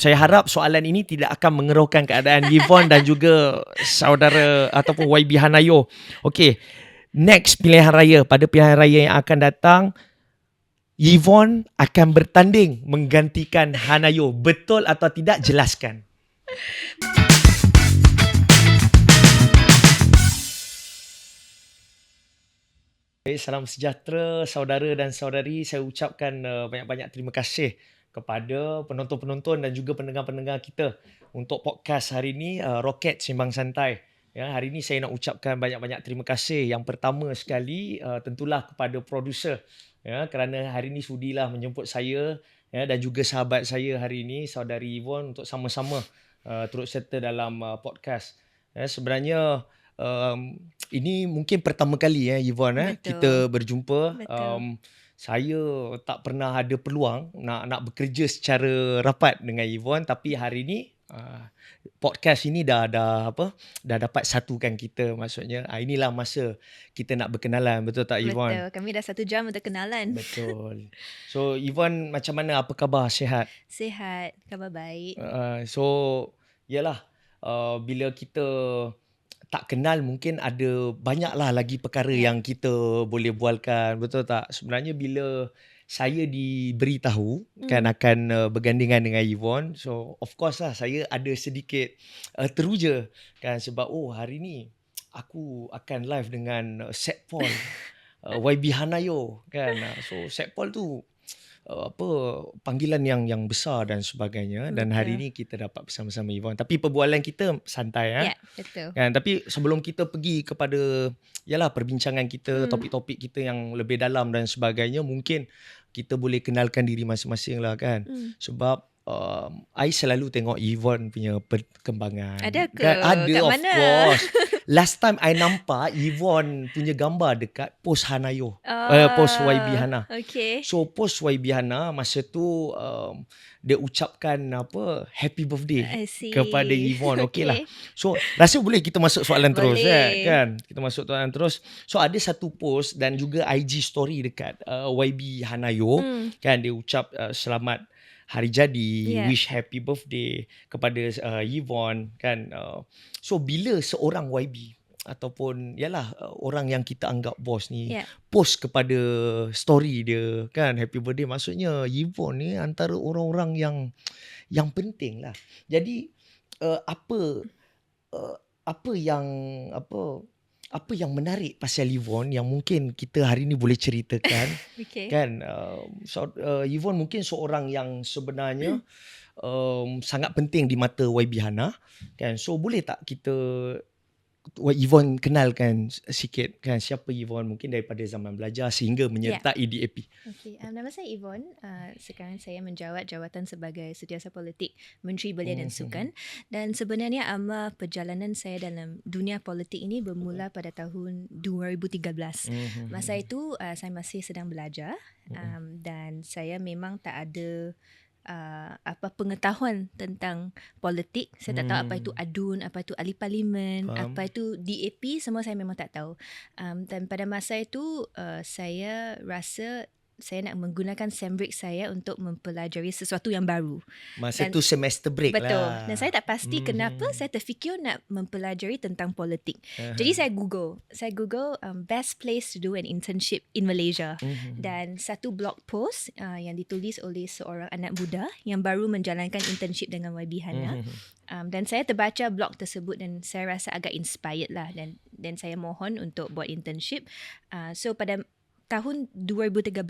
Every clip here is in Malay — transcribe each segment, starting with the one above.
saya harap soalan ini tidak akan mengeruhkan keadaan Yvonne dan juga saudara ataupun YB Hanayo. Okey, next pilihan raya, pada pilihan raya yang akan datang, Yvonne akan bertanding menggantikan Hanayo. Betul atau tidak? Jelaskan. Salam sejahtera saudara dan saudari. Saya ucapkan banyak-banyak terima kasih kepada penonton-penonton dan juga pendengar-pendengar kita untuk podcast hari ini, Roket Sembang Santai. Ya, hari ini saya nak ucapkan banyak-banyak terima kasih. Yang pertama sekali tentulah kepada produser, ya, kerana hari ini sudilah menjemput saya, ya, dan juga sahabat saya hari ini, saudari Yvonne, untuk sama-sama turut serta dalam podcast. Ya, sebenarnya ini mungkin pertama kali Yvonne kita berjumpa. Betul. Saya tak pernah ada peluang nak bekerja secara rapat dengan Yvonne, tapi hari ni podcast ini dah dapat satukan kita. Maksudnya inilah masa kita nak berkenalan, betul tak Yvonne? Betul. Kami dah 1 jam untuk kenalan. Betul. So Yvonne, macam mana, apa khabar, sihat? Sihat, khabar baik. So yalah, bila kita tak kenal mungkin ada banyaklah lagi perkara yang kita boleh bualkan, betul tak? Sebenarnya bila saya diberitahu kan akan bergandingan dengan Yvonne, so of course lah saya ada sedikit teruja kan, sebab hari ni aku akan live dengan Set Paul, YB Hanayo kan. So Set Paul tu panggilan yang besar dan sebagainya. Dan hari ni kita dapat bersama-sama Yvonne. Tapi perbualan kita santai Ya, betul. kan. Tapi sebelum kita pergi kepada perbincangan kita, topik-topik kita yang lebih dalam dan sebagainya, mungkin kita boleh kenalkan diri masing-masing lah kan. Sebab I selalu tengok Yvonne punya perkembangan. Ada ke? Kan? Ada, Kat of mana? course. Last time I nampak Yvonne punya gambar dekat post Hanayo, post YB Hana. Okay. So post YB Hana masa tu dia ucapkan happy birthday I see. kepada Yvonne. Okey lah. Okay. So rasa boleh kita masuk soalan terus Boleh. kan? Kita masuk soalan terus. So ada satu post dan juga IG story dekat YB Hanayo kan, dia ucap selamat hari jadi, wish happy birthday kepada Yvonne kan. So bila seorang YB ataupun orang yang kita anggap bos ni post kepada story dia kan happy birthday, maksudnya Yvonne ni antara orang-orang yang penting lah. Jadi apa yang menarik pasal Yvonne yang mungkin kita hari ni boleh ceritakan. Okay. Kan, Yvonne mungkin seorang yang sebenarnya sangat penting di mata YB Hana kan. So boleh tak kita Yvonne kenalkan sikit kan, siapa Yvonne mungkin daripada zaman belajar sehingga menyertai DAP. Okay. Nama saya Yvonne. Sekarang saya menjawat jawatan sebagai Setiausaha Politik Menteri Belia dan Sukan. Dan sebenarnya amal perjalanan saya dalam dunia politik ini bermula pada tahun 2013. Masa itu saya masih sedang belajar dan saya memang tak ada pengetahuan tentang politik. Saya tak tahu apa itu ADUN, apa itu ahli parlimen, apa itu DAP, semua saya memang tak tahu. Dan pada masa itu saya rasa saya nak menggunakan sem break saya untuk mempelajari sesuatu yang baru. Masa tu semester break betul. lah. Dan saya tak pasti kenapa saya terfikir nak mempelajari tentang politik. Jadi saya Google best place to do an internship in Malaysia. Dan satu blog post yang ditulis oleh seorang anak muda yang baru menjalankan internship dengan YB Hana. Dan saya terbaca blog tersebut dan saya rasa agak inspired lah, dan saya mohon untuk buat internship. So pada tahun 2013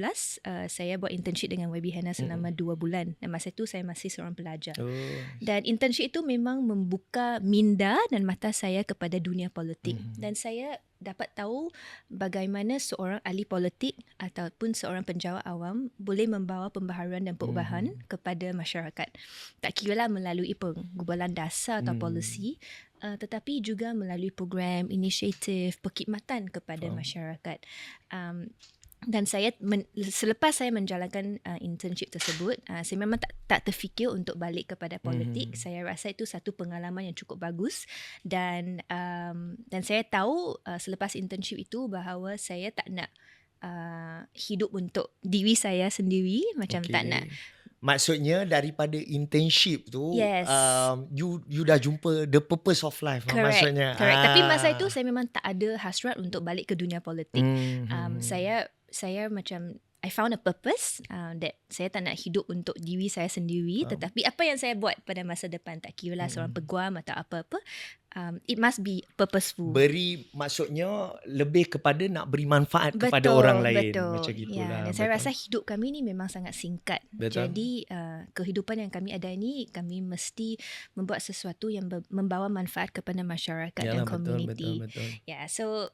saya buat internship dengan YB Hana selama 2 bulan. Dan masa itu saya masih seorang pelajar. Dan internship itu memang membuka minda dan mata saya kepada dunia politik. Dan saya dapat tahu bagaimana seorang ahli politik ataupun seorang penjawat awam boleh membawa pembaharuan dan perubahan kepada masyarakat. Tak kiralah melalui penggubalan dasar atau polisi, tetapi juga melalui program, inisiatif, perkhidmatan kepada masyarakat. Dan saya selepas saya menjalankan internship tersebut, saya memang tak terfikir untuk balik kepada politik. Saya rasa itu satu pengalaman yang cukup bagus, dan saya tahu selepas internship itu bahawa saya tak nak hidup untuk diri saya sendiri, macam tak nak Maksudnya daripada internship tu, Yes. you dah jumpa the purpose of life lah Correct. maksudnya. Tapi masa itu saya memang tak ada hasrat untuk balik ke dunia politik. Hmm. Saya macam I found a purpose that saya tak nak hidup untuk diri saya sendiri, tetapi apa yang saya buat pada masa depan, tak kira lah seorang peguam atau apa-apa, it must be purposeful. Beri maksudnya lebih kepada nak beri manfaat kepada orang lain. Betul. Macam gitulah. Dan saya rasa hidup kami ni memang sangat singkat. Betul. Jadi kehidupan yang kami ada ni, kami mesti membuat sesuatu yang membawa manfaat kepada masyarakat dan komuniti. Betul. Ya, so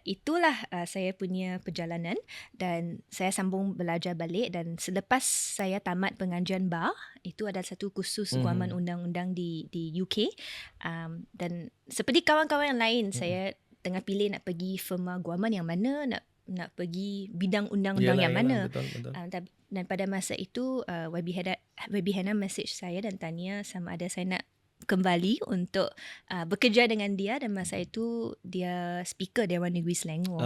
itulah saya punya perjalanan, dan saya sambung belajar balik, dan selepas saya tamat pengajian bar, itu adalah satu kursus guaman undang-undang di UK, dan seperti kawan-kawan yang lain, saya tengah pilih nak pergi firma guaman yang mana, nak pergi bidang undang-undang yang mana. Betul. Dan pada masa itu YB Hana message saya dan tanya sama ada saya nak kembali untuk bekerja dengan dia, dan masa itu dia speaker Dewan Negeri Selangor.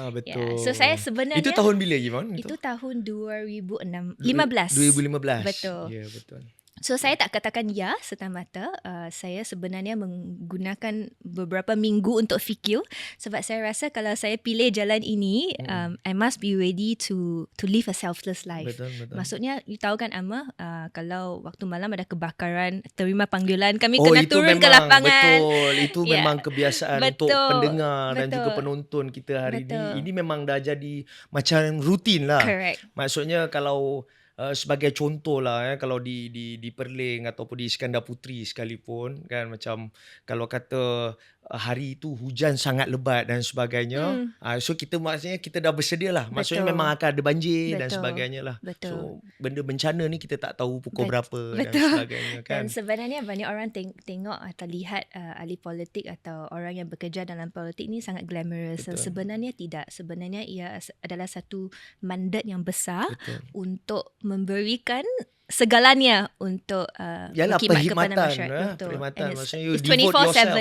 Betul. So saya sebenarnya itu tahun bila Yvonne? Itu tahun 2015. 2015. Betul. Ya, betul. So saya tak katakan ya serta-merta. Saya sebenarnya menggunakan beberapa minggu untuk fikir, sebab saya rasa kalau saya pilih jalan ini, I must be ready to live a selfless life. Betul. Maksudnya, you tahu kan Amma, kalau waktu malam ada kebakaran, terima panggilan, kami kena turun ke lapangan. Betul. Itu memang kebiasaan untuk pendengar dan juga penonton kita hari ini. Ini memang dah jadi macam rutin lah. Correct. Maksudnya kalau sebagai contoh lah, kalau di Perling ataupun di Iskandar Puteri sekalipun kan, macam kalau kata hari itu hujan sangat lebat dan sebagainya, so kita maksudnya kita dah bersedia lah. Maksudnya memang akan ada banjir dan sebagainya lah. So benda bencana ni kita tak tahu pukul berapa dan sebagainya kan. Dan sebenarnya banyak orang tengok atau lihat ahli politik atau orang yang bekerja dalam politik ni sangat glamorous. Sebenarnya tidak. Sebenarnya ia adalah satu mandat yang besar untuk memberikan segalanya untuk berkhidmat kepada masyarakat. Perkhidmatan. Maksudnya you it's devote 24/7. yourself.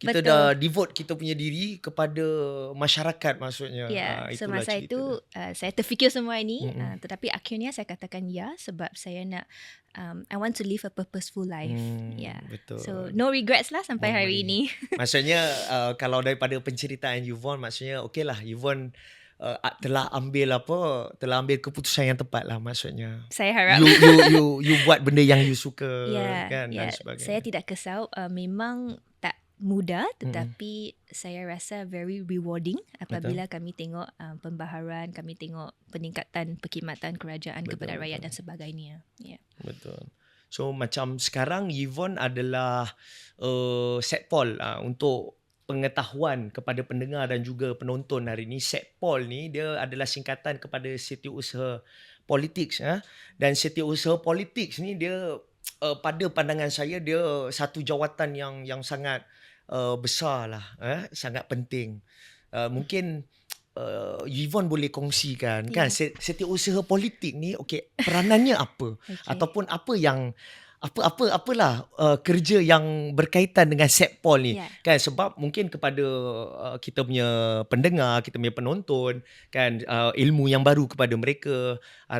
Kita dah devote kita punya diri kepada masyarakat maksudnya. So masa itu saya terfikir semua ini, tetapi akhirnya saya katakan ya, sebab saya nak I want to live a purposeful life. Betul. So no regrets lah sampai hari ini. Maksudnya kalau daripada penceritaan Yvonne, maksudnya okey lah, Yvonne telah ambil keputusan yang tepat lah, maksudnya. Saya harap you buat benda yang you suka kan dan sebagainya. Saya tidak kesal. Memang tak mudah, tetapi saya rasa very rewarding apabila kami tengok pembaharuan, kami tengok peningkatan perkhidmatan kerajaan kepada rakyat dan sebagainya. Betul. So macam sekarang Yvonne adalah Setpol untuk pengetahuan kepada pendengar dan juga penonton hari ni. Setpol ni dia adalah singkatan kepada Setiausaha Politik, dan Setiausaha Politik ni dia pada pandangan saya dia satu jawatan yang sangat besar lah, sangat penting. Mungkin Yvonne boleh kongsikan kan Setiausaha Politik ni peranannya apa, ataupun apa yang apalah kerja yang berkaitan dengan Setpol ni kan, sebab mungkin kepada kita punya pendengar, kita punya penonton kan, ilmu yang baru kepada mereka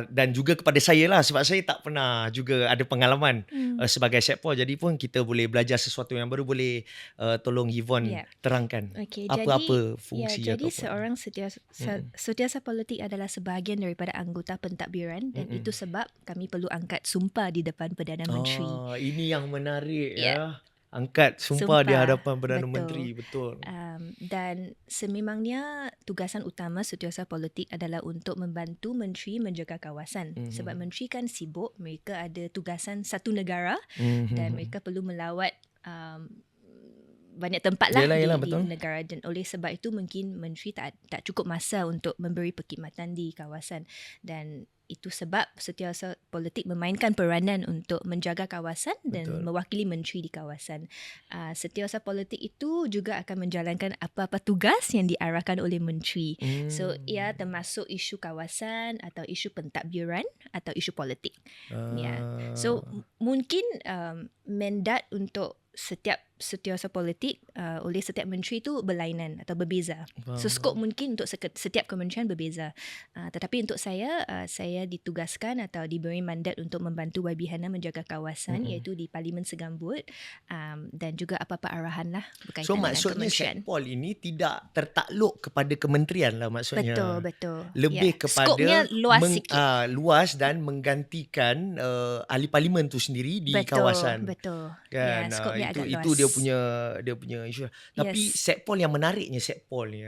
dan juga kepada saya lah, sebab saya tak pernah juga ada pengalaman sebagai Setpol, jadi pun kita boleh belajar sesuatu yang baru. Boleh tolong Yvonne terangkan apa fungsi jadi seorang setiausaha politik adalah sebahagian daripada anggota pentadbiran, dan itu sebab kami perlu angkat sumpah di depan Perdana Menteri. Ini yang menarik angkat sumpah di hadapan Perdana Menteri. Betul. Dan sememangnya tugasan utama Setiausaha Politik adalah untuk membantu Menteri menjaga kawasan. Sebab Menteri kan sibuk, mereka ada tugasan satu negara dan mereka perlu melawat banyak tempat lah di negara, dan oleh sebab itu mungkin Menteri tak cukup masa untuk memberi perkhidmatan di kawasan, dan itu sebab Setiausaha Politik memainkan peranan untuk menjaga kawasan dan mewakili Menteri di kawasan. Setiausaha Politik itu juga akan menjalankan apa-apa tugas yang diarahkan oleh Menteri. So ia termasuk isu kawasan atau isu pentadbiran atau isu politik. So mungkin mandat untuk setiap setiausaha politik oleh setiap menteri itu berlainan atau berbeza. So skop mungkin untuk setiap kementerian berbeza. Tetapi untuk saya ditugaskan atau diberi mandat untuk membantu YB Hana menjaga kawasan iaitu di Parlimen Segambut dan juga apa-apa arahan lah berkaitan So dengan maksudnya kementerian. Setpol ini tidak tertakluk kepada kementerian lah maksudnya. Betul. Lebih kepada Skopnya luas sikit. luas dan menggantikan ahli parlimen tu sendiri di kawasan. Betul. Kan Skopnya agak luas. itu dia punya isu. Tapi Setpol yang menariknya Setpol ni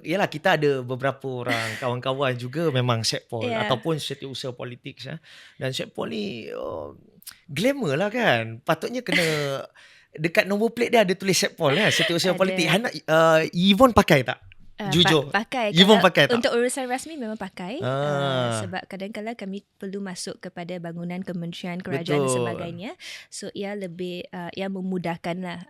yalah kita ada beberapa orang kawan-kawan juga memang Setpol ataupun setiausaha politik dan Setpol ni glamour lah kan. Patutnya kena dekat nombor plate dia ada tulis Setpol setiausaha politik. Hana Yvonne pakai tak? Jujur. Pakai. Yvonne pakai tak? Untuk urusan rasmi memang pakai. Sebab kadang-kadang kami perlu masuk kepada bangunan kementerian, kerajaan dan sebagainya. So ia lebih ia memudahkanlah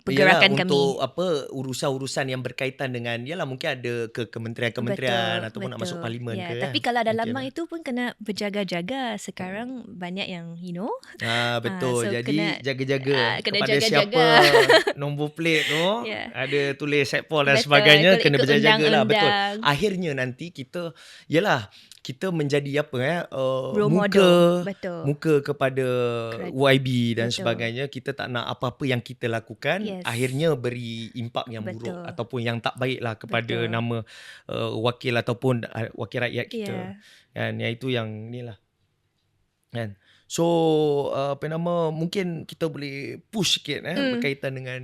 pergerakan kami. Untuk urusan-urusan yang berkaitan dengan mungkin ada ke kementerian-kementerian ataupun nak masuk parlimen ke. Tapi kalau ada lambang itu pun kena berjaga-jaga. Sekarang banyak yang betul. So jadi jaga-jaga kena kepada siapa nombor plate tu ada tulis Setpol dan sebagainya kena berjaga-jaga lah. Betul. Akhirnya nanti kita menjadi muka kepada YB dan sebagainya. Kita tak nak apa-apa yang kita lakukan akhirnya beri impak yang buruk ataupun yang tak baik lah kepada nama wakil ataupun wakil rakyat kita. Kan itu yang ni lah. Kan. So mungkin kita boleh push sikit berkaitan dengan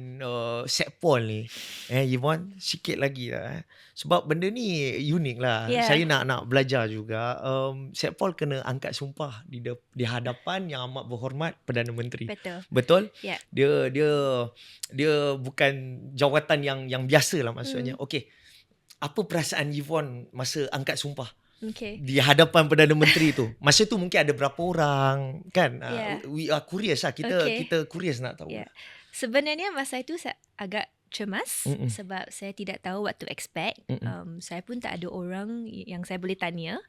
Setpol ni. Yvonne sikit lagi lah. Sebab benda ni unik lah. Saya nak belajar juga. Setpol kena angkat sumpah di hadapan yang amat berhormat Perdana Menteri. Betul? Dia bukan jawatan yang biasa lah maksudnya. Okey. Apa perasaan Yvonne masa angkat sumpah? Di hadapan Perdana Menteri tu. Masa tu mungkin ada berapa orang kan? We are curious lah. Kita curious nak tahu. Sebenarnya masa itu saya agak cemas sebab saya tidak tahu what to expect. Saya pun tak ada orang yang saya boleh tanya.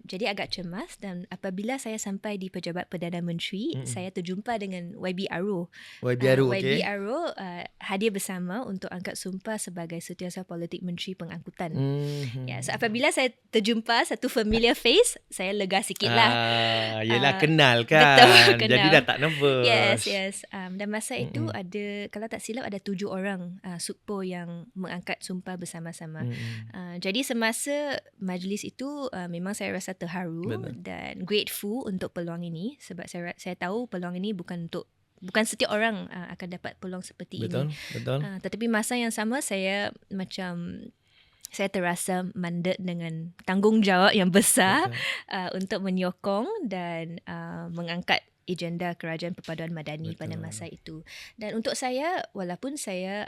Jadi agak cemas dan apabila saya sampai di Pejabat Perdana Menteri, saya terjumpa dengan YB Arrow. YB Arrow hadir bersama untuk angkat sumpah sebagai Setiausaha Politik Menteri Pengangkutan. So apabila saya terjumpa satu familiar face, saya lega sikit lah. Yelah kenal kan. Betul, kenal. Jadi dah tak nervous. Yes. Dan masa itu ada, kalau tak silap ada 7 orang Sukpo yang mengangkat sumpah bersama-sama. Jadi semasa majlis itu memang saya rasa terharu dan grateful untuk peluang ini sebab saya tahu peluang ini bukan setiap orang akan dapat peluang seperti ini. Betul. Tetapi masa yang sama saya terasa mandat dengan tanggungjawab yang besar untuk menyokong dan mengangkat agenda Kerajaan Perpaduan Madani pada masa itu. Dan untuk saya, walaupun saya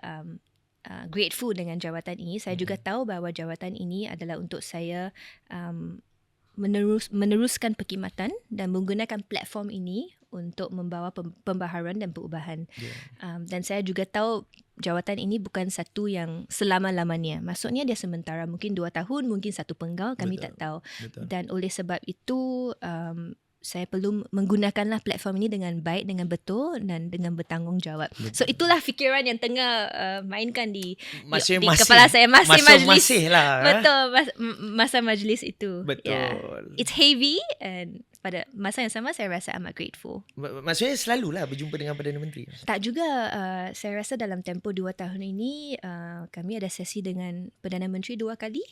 grateful dengan jawatan ini, saya juga tahu bahawa jawatan ini adalah untuk saya meneruskan perkhidmatan dan menggunakan platform ini untuk membawa pembaharuan dan perubahan. Dan saya juga tahu jawatan ini bukan satu yang selama-lamanya. Maksudnya dia sementara, mungkin 2 tahun, mungkin 1 penggal, kami tak tahu. Dan oleh sebab itu saya perlu menggunakanlah platform ini dengan baik, dengan betul dan dengan bertanggungjawab. So itulah fikiran yang tengah mainkan di kepala saya masa majlis. Betul, masa majlis itu. Betul. It's heavy and pada masa yang sama saya rasa amat grateful. Maksudnya selalulah berjumpa dengan Perdana Menteri? Tak juga. Saya rasa dalam tempoh 2 tahun ini kami ada sesi dengan Perdana Menteri 2 kali.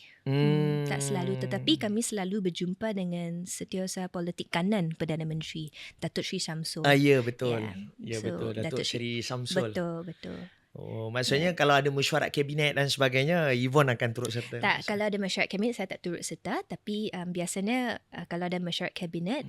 Tak selalu, tetapi kami selalu berjumpa dengan Setiausaha Politik Kanan Perdana Menteri, Datuk Seri Samsul. Ya betul. Betul. Datuk Seri Samsul. Betul. Maksudnya kalau ada mesyuarat kabinet dan sebagainya, Yvonne akan turut serta? Tak, kalau ada mesyuarat kabinet saya tak turut serta, tapi biasanya kalau ada mesyuarat kabinet,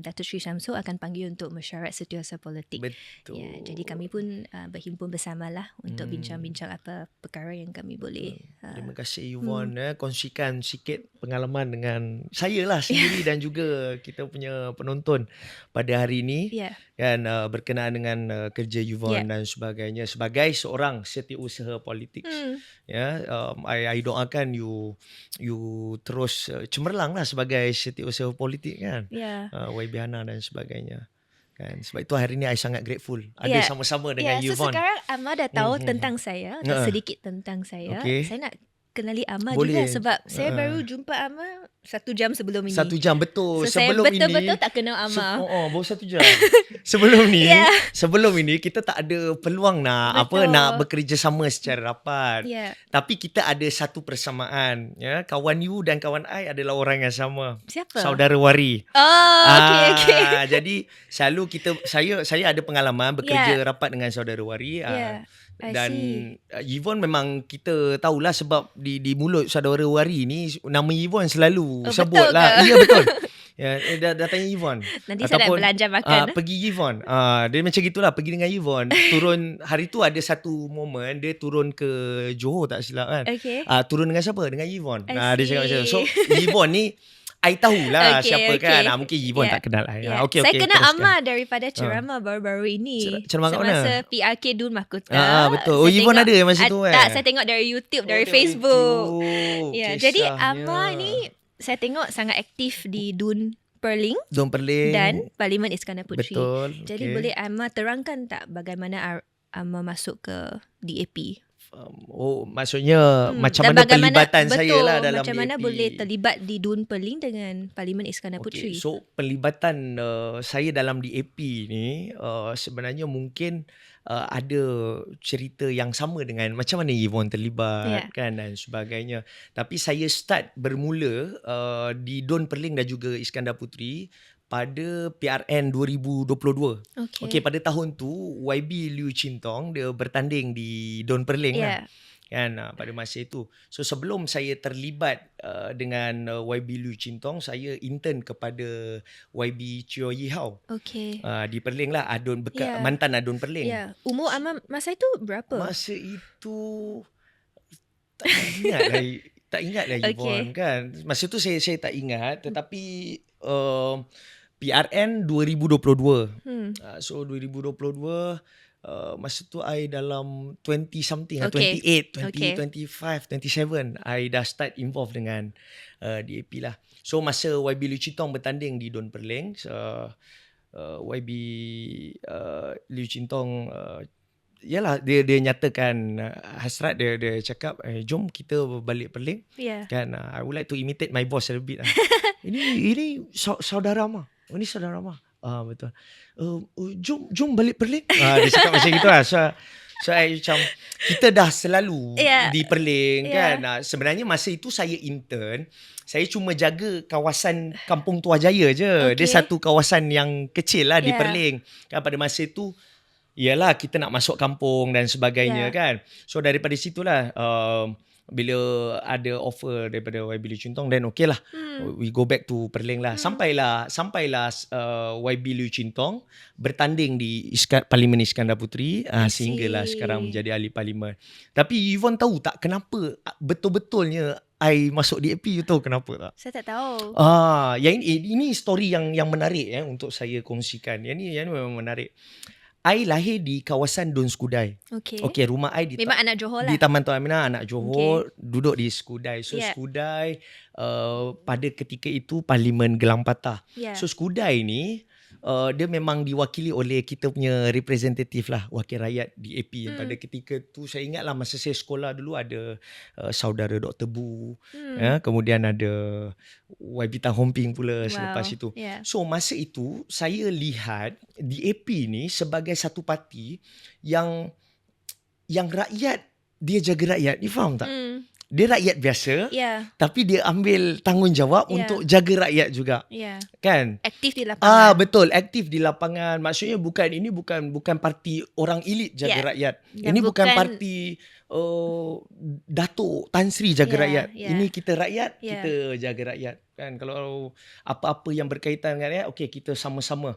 Datuk Seri Samsul akan panggil untuk mesyuarat Setiausaha Politik. Betul. Jadi kami pun berhimpun bersamalah untuk bincang-bincang apa perkara yang kami boleh. Terima kasih Yvonne, kongsikan sikit pengalaman dengan saya lah sendiri dan juga kita punya penonton pada hari ini. Kan berkenaan dengan kerja Yvonne dan sebagainya sebagai seorang setiausaha politik. I doakan you terus cemerlang lah sebagai setiausaha politik kan. YB Hana dan sebagainya. Kan sebab itu hari ni I sangat grateful ada Yeah. sama-sama dengan So Yvonne. sekarang Amma dah tahu tentang saya, sedikit tentang saya. Okay. Saya nak kenali Amma Boleh. juga sebab saya baru jumpa Amma 1 jam sebelum ini. 1 jam betul. So saya Sebelum betul-betul ini tak kenal Amma. baru 1 jam. Sebelum ni, Yeah. sebelum ini kita tak ada peluang Betul. nak bekerja sama secara rapat. Yeah. Tapi kita ada satu persamaan, ya. Kawan you dan kawan I adalah orang yang sama. Siapa? Saudara wari. Oh, okay. Jadi selalu saya ada pengalaman bekerja Yeah. rapat dengan saudara wari. Yeah. I Dan see. Yvonne memang kita tahulah sebab di mulut saudara wari ni nama Yvonne selalu sebut betul lah. ke? Ya betul. Ya, dah tanya Yvonne. Nanti saya nak Ataupun, belajar makan. pergi Yvonne. Dia macam gitulah, pergi dengan Yvonne. Turun hari tu ada satu momen dia turun ke Johor tak silap kan. Okay. Turun dengan siapa? Dengan Yvonne. I Dia cakap macam tu. So see. Yvonne ni I tahulah Okay, siapa okay. kan. Mungkin Yvonne Yeah. tak kenal I. Yeah. Okay, Saya kenal teruskan. Amma daripada ceramah baru-baru ini. Ceramah kat mana? Semasa PRK Dun Mahkota. Betul. Oh, Saya Yvonne tengok- ada masa tu kan? Tak, saya tengok dari YouTube, dari Facebook. Ya, jadi Kisahnya. Amma ni saya tengok sangat aktif di Dun Perling Don Perling. dan Parlimen Iskandar Puteri. Betul. Jadi boleh Amma terangkan tak bagaimana Amma masuk ke DAP? Maksudnya macam Dan mana bagaimana- pelibatan saya betul, lah dalam macam mana DAP. boleh terlibat di Dun Perling dengan Parlimen Iskandar Puteri? So pelibatan saya dalam DAP ni sebenarnya mungkin ada cerita yang sama dengan macam mana Yvonne terlibat kan dan sebagainya. Tapi saya start bermula di Dun Perling dan juga Iskandar Puteri pada PRN 2022. Okey, pada tahun tu YB Liu Chin Tong dia bertanding di Dun Perling lah. Kan pada masa itu. So sebelum saya terlibat dengan YB Liu Chin Tong, saya intern kepada YB Chio Yi Hao. Okey. Di Perling lah, mantan Adun Perling. Ya. Umur Amma masa itu berapa? Masa itu tak ingat lah Yvonne kan. Masa tu saya tak ingat, tetapi PRN 2022. So 2022 masa tu I dalam 20 something, 28, 25, 27 I dah start involved dengan DAP lah. So masa YB Liu Chin Tong bertanding di Dun Perling, YB Liu Chin Tong yalah dia nyatakan hasrat dia cakap jom kita balik Perling. Kan I would like to imitate my boss a bit lah. ini saudara Ma. Ini saudara Ma. Betul. Jom balik Perling. Dia cakap macam gitu lah. So I macam kita dah selalu di Perling kan. Sebenarnya masa itu saya intern, saya cuma jaga kawasan Kampung Tua Jaya je. Dia satu kawasan yang kecil lah di Perling. Kan pada masa itu yalah kita nak masuk kampung dan sebagainya kan. So daripada situlah bila ada offer daripada YB Liu Chin Tong, then okay lah we go back to Perling lah. Sampailah YB Liu Chin Tong bertanding di Parlimen Iskandar Puteri sehinggalah sekarang menjadi ahli parlimen. Tapi Yvonne tahu tak kenapa betul-betulnya I masuk DAP? You tahu kenapa tak? Saya tak tahu. Ini story yang menarik untuk saya kongsikan. Yang ni memang menarik. I lahir di kawasan Dun Skudai. Okey, rumah I memang anak Johor lah. Di Taman Tuan Aminah, anak Johor, duduk di Skudai. So Skudai pada ketika itu Parlimen Gelang Patah. So Skudai ni dia memang diwakili oleh kita punya representatif lah, wakil rakyat DAP. Pada ketika tu saya ingat lah masa saya sekolah dulu ada saudara Dr. Bu, kemudian ada YB Tan Hon Ping pula selepas itu. So masa itu saya lihat DAP ni sebagai satu parti yang rakyat, dia jaga rakyat. You faham tak? Dia rakyat biasa, tapi dia ambil tanggungjawab untuk jaga rakyat juga. Kan? Aktif di lapangan. Betul, aktif di lapangan. Maksudnya bukan parti orang elit jaga rakyat. Dan ini bukan parti Datuk Tan Sri jaga rakyat. Ini kita rakyat, kita jaga rakyat. Kan kalau apa-apa yang berkaitan dengan rakyat, okey kita sama-sama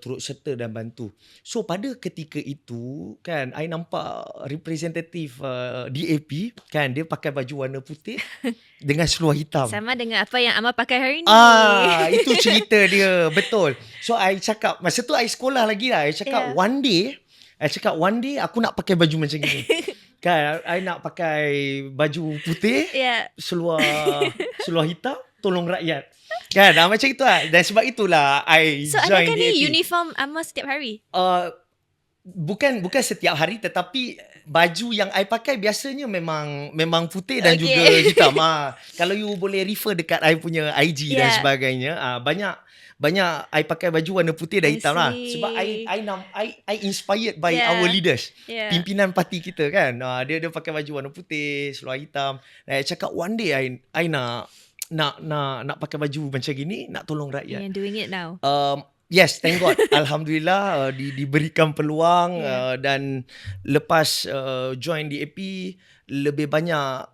turut serta dan bantu. So pada ketika itu kan I nampak representatif DAP kan, dia pakai baju warna putih dengan seluar hitam. Sama dengan apa yang Amma pakai hari ni. Itu cerita dia, betul. So I cakap masa tu I sekolah lagi lah. I cakap one day aku nak pakai baju macam ni. Kan I nak pakai baju putih, seluar hitam, tolong rakyat. Kan macam itu lah. Dan sebab itulah I So join adakah ni DAP. uniform Amma setiap hari? Bukan setiap hari, tetapi baju yang I pakai biasanya memang putih dan Okay. juga hitam. Kalau you boleh refer dekat I punya IG dan Yeah. sebagainya, banyak I pakai baju warna putih dan I hitam lah. see. Sebab I inspired by Yeah. our leaders. Yeah. Pimpinan parti kita kan. Dia pakai baju warna putih, seluar hitam. Dan I cakap one day I nak pakai baju macam gini, nak tolong rakyat. You're doing it now. Yes, thank God. Alhamdulillah diberikan peluang dan lepas join DAP lebih banyak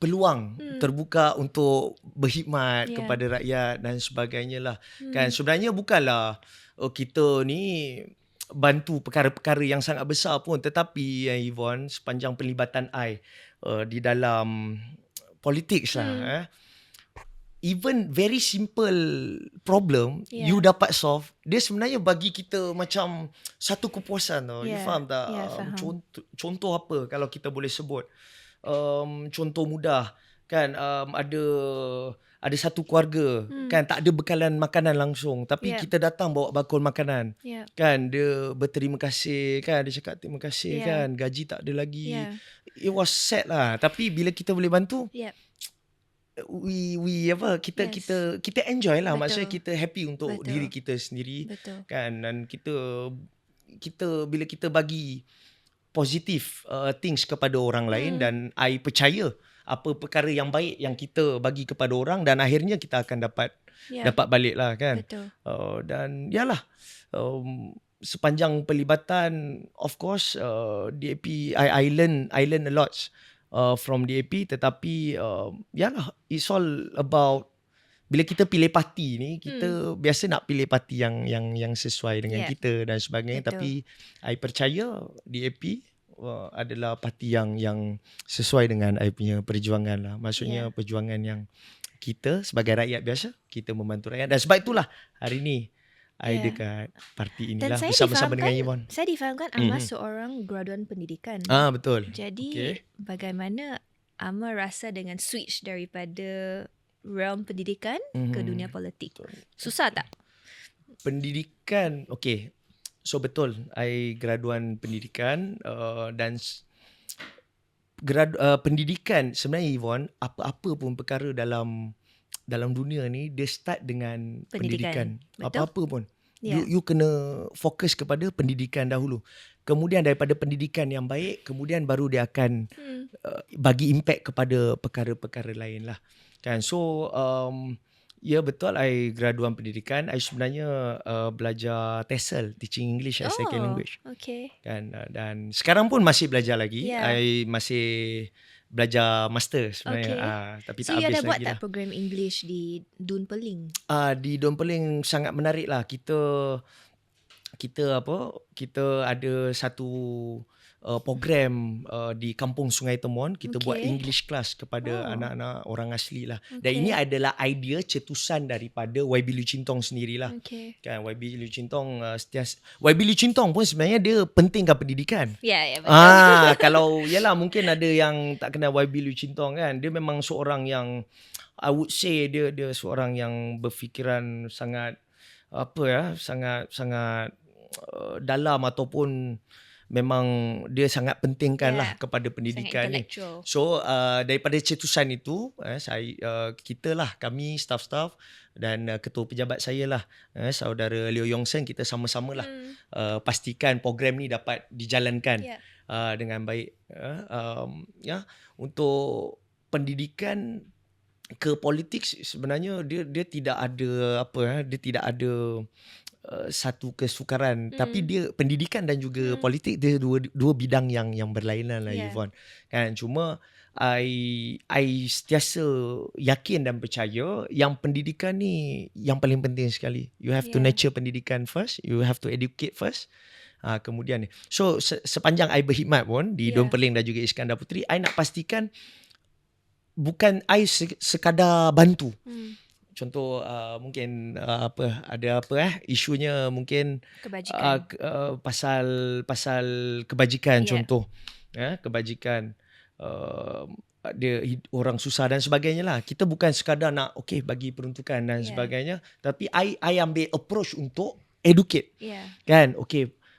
peluang terbuka untuk berkhidmat kepada rakyat dan sebagainya lah. Kan sebenarnya bukanlah kita ni bantu perkara-perkara yang sangat besar pun, tetapi Yvonne, sepanjang pelibatan I di dalam politik lah, even very simple problem you dapat solve, dia sebenarnya bagi kita macam satu kepuasan tau. You faham tak? Faham. Contoh apa kalau kita boleh sebut? Contoh mudah kan, ada satu keluarga kan tak ada bekalan makanan langsung, tapi kita datang bawa bakul makanan. Kan dia berterima kasih kan, dia cakap terima kasih kan, gaji tak ada lagi. It was sad lah, tapi bila kita boleh bantu, kita enjoy lah. Betul. Maksudnya kita happy untuk Betul. diri kita sendiri. Betul. Kan, dan kita bila kita bagi positive things kepada orang lain, dan I percaya apa perkara yang baik yang kita bagi kepada orang, dan akhirnya kita akan dapat balik lah kan. Betul. Dan yalah, sepanjang pelibatan, of course, DAP I learn a lot from DAP, tetapi yalah, it's all about bila kita pilih parti ni, kita biasa nak pilih parti yang sesuai dengan kita dan sebagainya. Betul. Tapi I percaya DAP adalah parti yang sesuai dengan I punya perjuangan lah. Maksudnya perjuangan yang kita sebagai rakyat biasa, kita membantu rakyat. Dan sebab itulah hari ni I dekat parti inilah bersama-sama dengan Yvonne. Saya difahamkan Amma seorang graduan pendidikan. Betul. Jadi bagaimana Amma rasa dengan switch daripada realm pendidikan ke dunia politik? Susah tak? Pendidikan, okay. So betul, I graduan pendidikan dan pendidikan sebenarnya Yvonne, apa-apa pun perkara dalam dunia ni, dia start dengan pendidikan. Apa-apa pun. You kena fokus kepada pendidikan dahulu. Kemudian daripada pendidikan yang baik, kemudian baru dia akan bagi impact kepada perkara-perkara lain lah. Kan, so ya betul, I graduan pendidikan. I sebenarnya belajar TESOL, Teaching English as Second Language. Okay. Kan, dan sekarang pun masih belajar lagi. I masih belajar master sebenarnya. Tapi so tak habis lagi lah. So you ada buat tak program English di Dun Peling? Di Dun Peling sangat menarik lah. Kita ada satu program di Kampung Sungai Temuan. Kita buat English class kepada anak-anak orang asli lah. Dan ini adalah idea cetusan daripada YB Liu Chintong sendirilah. Kan, YB Liu Chintong YB Liu Chintong pun sebenarnya dia pentingkan pendidikan. Ya, betul. Kalau yalah, mungkin ada yang tak kenal YB Liu Chintong kan. Dia memang seorang yang I would say dia seorang yang berfikiran sangat sangat dalam, ataupun memang dia sangat pentingkan lah kepada pendidikan ni. So daripada cetusan itu, kami staff-staff dan ketua pejabat saya lah, saudara Leo Yong Sen, kita sama-sama lah pastikan program ni dapat dijalankan dengan baik. Untuk pendidikan ke politik sebenarnya dia tidak ada dia tidak ada satu kesukaran, tapi dia pendidikan dan juga politik, dia dua bidang yang berlainan lah, Yvonne. Kan, cuma I sentiasa yakin dan percaya yang pendidikan ni yang paling penting sekali. You have to nurture pendidikan first, you have to educate first. Kemudian ni, so sepanjang I berkhidmat pun di Dun Peling dan juga Iskandar Puteri, I nak pastikan bukan I sekadar bantu. Contoh mungkin isunya mungkin kebajikan. Pasal kebajikan, contoh kebajikan. orang susah dan sebagainya lah. Kita bukan sekadar nak bagi peruntukan dan sebagainya, tapi I ambil approach untuk educate. Kan?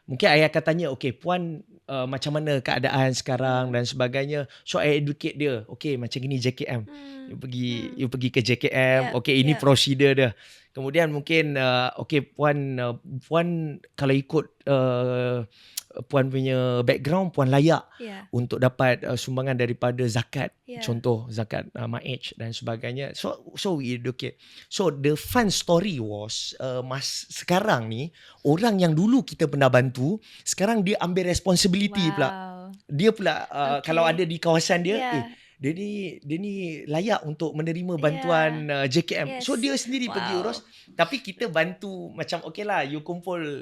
Mungkin I akan tanya, puan macam mana keadaan sekarang dan sebagainya. So I educate dia. Macam gini JKM. You pergi ke JKM. Ini prosedur dia. Kemudian mungkin puan kalau ikut puan punya background, puan layak untuk dapat sumbangan daripada zakat. Contoh zakat ma'ij dan sebagainya. So we educate. So the fun story was sekarang ni orang yang dulu kita pernah bantu, sekarang dia ambil responsibility pula. Dia pula kalau ada di kawasan dia, dia ni layak untuk menerima bantuan JKM. So dia sendiri pergi urus. Tapi kita bantu macam lah, you kumpul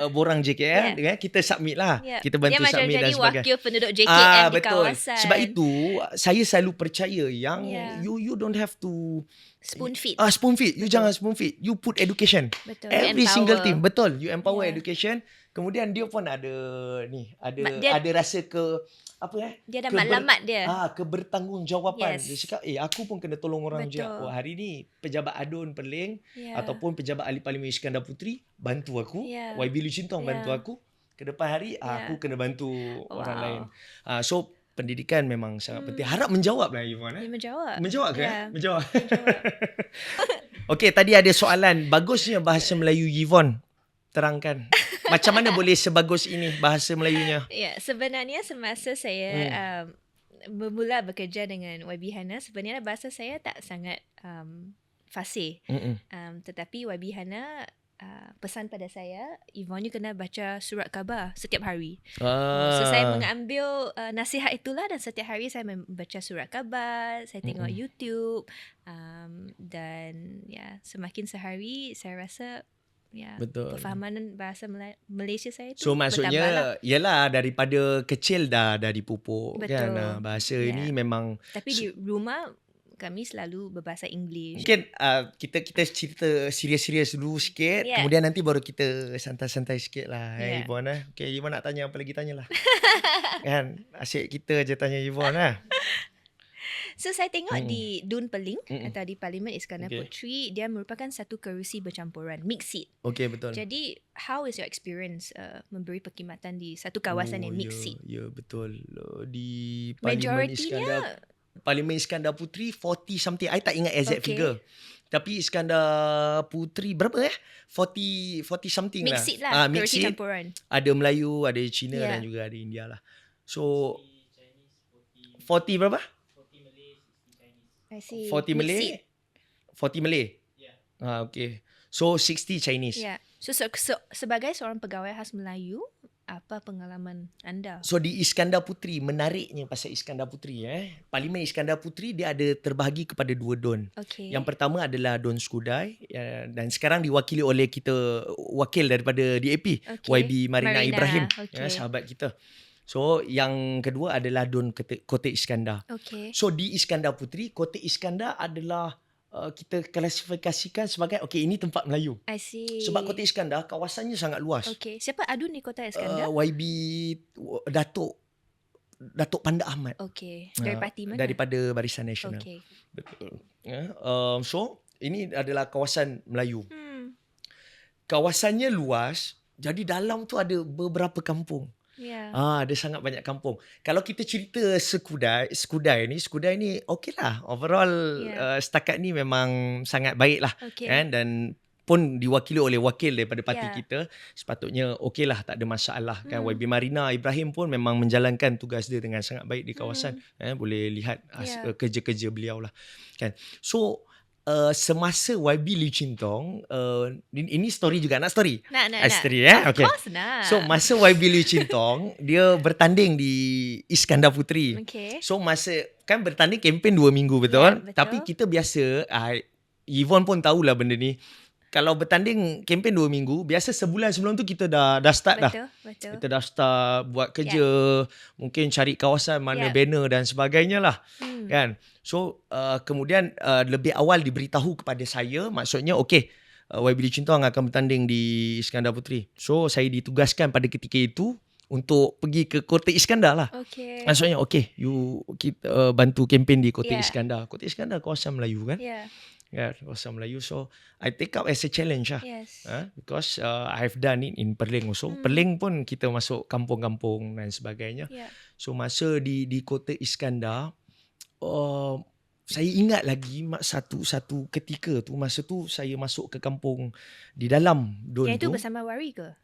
borang JKM, kita submit lah. Kita bantu dia submit dan sebagainya. Dia macam jadi wakil penduduk JKM di betul. kawasan. Sebab itu saya selalu percaya yang you don't have to spoon feed. Spoon feed. You jangan spoon feed. You put education. Betul. Every single team. Betul. You empower education. Kemudian dia pun ada ada rasa dia ada maklumat dia. Kebertanggungjawaban. Dia cakap, aku pun kena tolong orang juga. Hari ni pejabat Adun Perling ataupun pejabat ahli Parlimen Iskandar Puteri bantu aku. YB Liew Chin Tong bantu aku. Ke depan hari aku kena bantu orang lain. So pendidikan memang sangat penting. Harap menjawab lah Yvonne. Menjawab ke? Menjawab. Tadi ada soalan. Bagusnya bahasa Melayu Yvonne. Terangkan. Macam mana boleh sebagus ini bahasa Melayunya? Sebenarnya semasa saya bermula bekerja dengan YB Hana, sebenarnya bahasa saya tak sangat fasih. Tetapi YB Hana pesan pada saya, Yvonne, you kena baca surat khabar setiap hari. So saya mengambil nasihat itulah, dan setiap hari saya membaca surat khabar, saya tengok YouTube, dan semakin sehari saya rasa betul. Perfahaman bahasa Malaysia saya tu so maksudnya ialah daripada kecil dah dipupuk. Betul. Kan bahasa ini memang. Tapi di rumah kami selalu berbahasa English. Mungkin kita cerita serius-serius dulu sikit, kemudian nanti baru kita santai-santai sikit lah. Yvonne. Yvonne nak tanya apa lagi, tanyalah. Kan asyik kita je tanya Yvonne lah. So saya tengok di Dun Perling atau di Parlimen Iskandar Puteri, dia merupakan satu kerusi bercampuran, mixed seat. Betul. Jadi how is your experience memberi perkhidmatan di satu kawasan yang mixed seat? Ya betul. Di Parlimen Iskandar Puteri 40 something. I tak ingat exact figure. Tapi Iskandar Puteri berapa 40 something mixed seat lah. Kerusi campuran. Ada Melayu, ada Cina dan juga ada India lah. So 40 berapa? 40 Malay, 40 Malay. So 60 Chinese. So sebagai seorang pegawai khas Melayu, apa pengalaman anda? So di Iskandar Puteri, menariknya pasal Iskandar Puteri, Parlimen Iskandar Puteri dia ada terbahagi kepada 2 don. Yang pertama adalah Don Skudai, dan sekarang diwakili oleh wakil daripada DAP, YB Marina Ibrahim, sahabat kita. So yang kedua adalah Don Kotek Iskandar. So di Iskandar Puteri, Kotek Iskandar adalah kita klasifikasikan sebagai ini tempat Melayu. I see. Sebab Kotek Iskandar kawasannya sangat luas. Siapa Adun di Kotek Iskandar? YB Datuk Panda Ahmad. Dari parti mana? Daripada Barisan Nasional. Betul. So ini adalah kawasan Melayu. Kawasannya luas, jadi dalam tu ada beberapa kampung. Ada sangat banyak kampung. Kalau kita cerita Skudai ni okeylah. Overall setakat ni memang sangat baik lah. Kan? Dan pun diwakili oleh wakil daripada parti kita. Sepatutnya okeylah, tak ada masalah. Kan? YB Marina Ibrahim pun memang menjalankan tugas dia dengan sangat baik di kawasan. Boleh lihat kerja-kerja beliau lah. Kan? So semasa YB Liew Chin Tong, ini story juga, nak story? Nak. Story Of course nak. So masa YB Liew Chin Tong, dia bertanding di Iskandar Puteri. So masa kan bertanding kempen 2 minggu, betul? Tapi kita biasa, Yvonne pun tahulah benda ni. Kalau bertanding kempen 2 minggu, biasa sebulan sebelum tu kita dah start dah. Kita dah start buat kerja, mungkin cari kawasan mana banner dan sebagainya lah. Kan? So kemudian lebih awal diberitahu kepada saya, maksudnya YB Liew Chin Tong akan bertanding di Iskandar Puteri. So saya ditugaskan pada ketika itu untuk pergi ke Kota Iskandar lah. Okay. Maksudnya kita bantu kempen di Kota Yeah. Iskandar. Kota Iskandar kawasan Melayu kan? Yeah. Ya, kawasan Melayu. So I take up as a challenge lah. Yes. Because I've done it in Perling also. Perling pun kita masuk kampung-kampung dan sebagainya. Yeah. So masa di Kota Iskandar, saya ingat lagi satu ketika tu, masa tu saya masuk ke kampung di dalam Dun Yang itu tu. bersama Wari ke?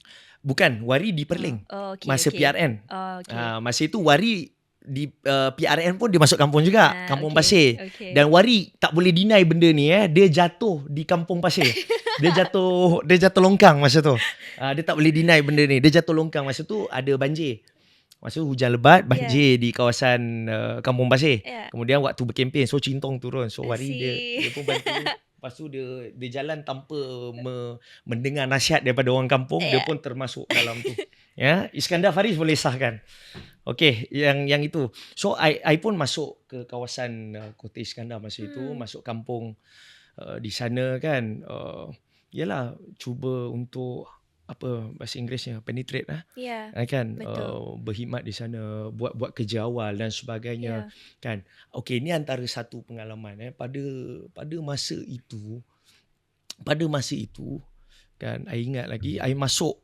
Bukan, Wari di Perling. Oh, okay, Masa okay. PRN. Oh, okay. Masa itu Wari di PRN pun dia masuk kampung juga, Kampung okay, Pasir. okay. Dan Wari tak boleh deny benda ni, dia jatuh di Kampung Pasir. dia jatuh longkang masa tu. Dia tak boleh deny benda ni. Dia jatuh longkang masa tu, ada banjir. Masa tu hujan lebat, banjir di kawasan Kampung Pasir. Yeah. Kemudian waktu berkempen, so Cintong turun. So Wari I dia pun bantu. Lepas tu dia jalan tanpa mendengar nasihat daripada orang kampung, dia pun termasuk dalam tu. Ya, Iskandar Faris boleh sahkan. Okey, yang itu. So I pun masuk ke kawasan Kota Iskandar masa itu, masuk kampung di sana kan. Yalah, cuba untuk apa bahasa Inggerisnya, penetrate lah. Yeah. Kan, betul. berkhidmat di sana, buat kerja awal dan sebagainya. Kan. Okey, ni antara satu pengalaman pada masa itu kan, I ingat lagi I masuk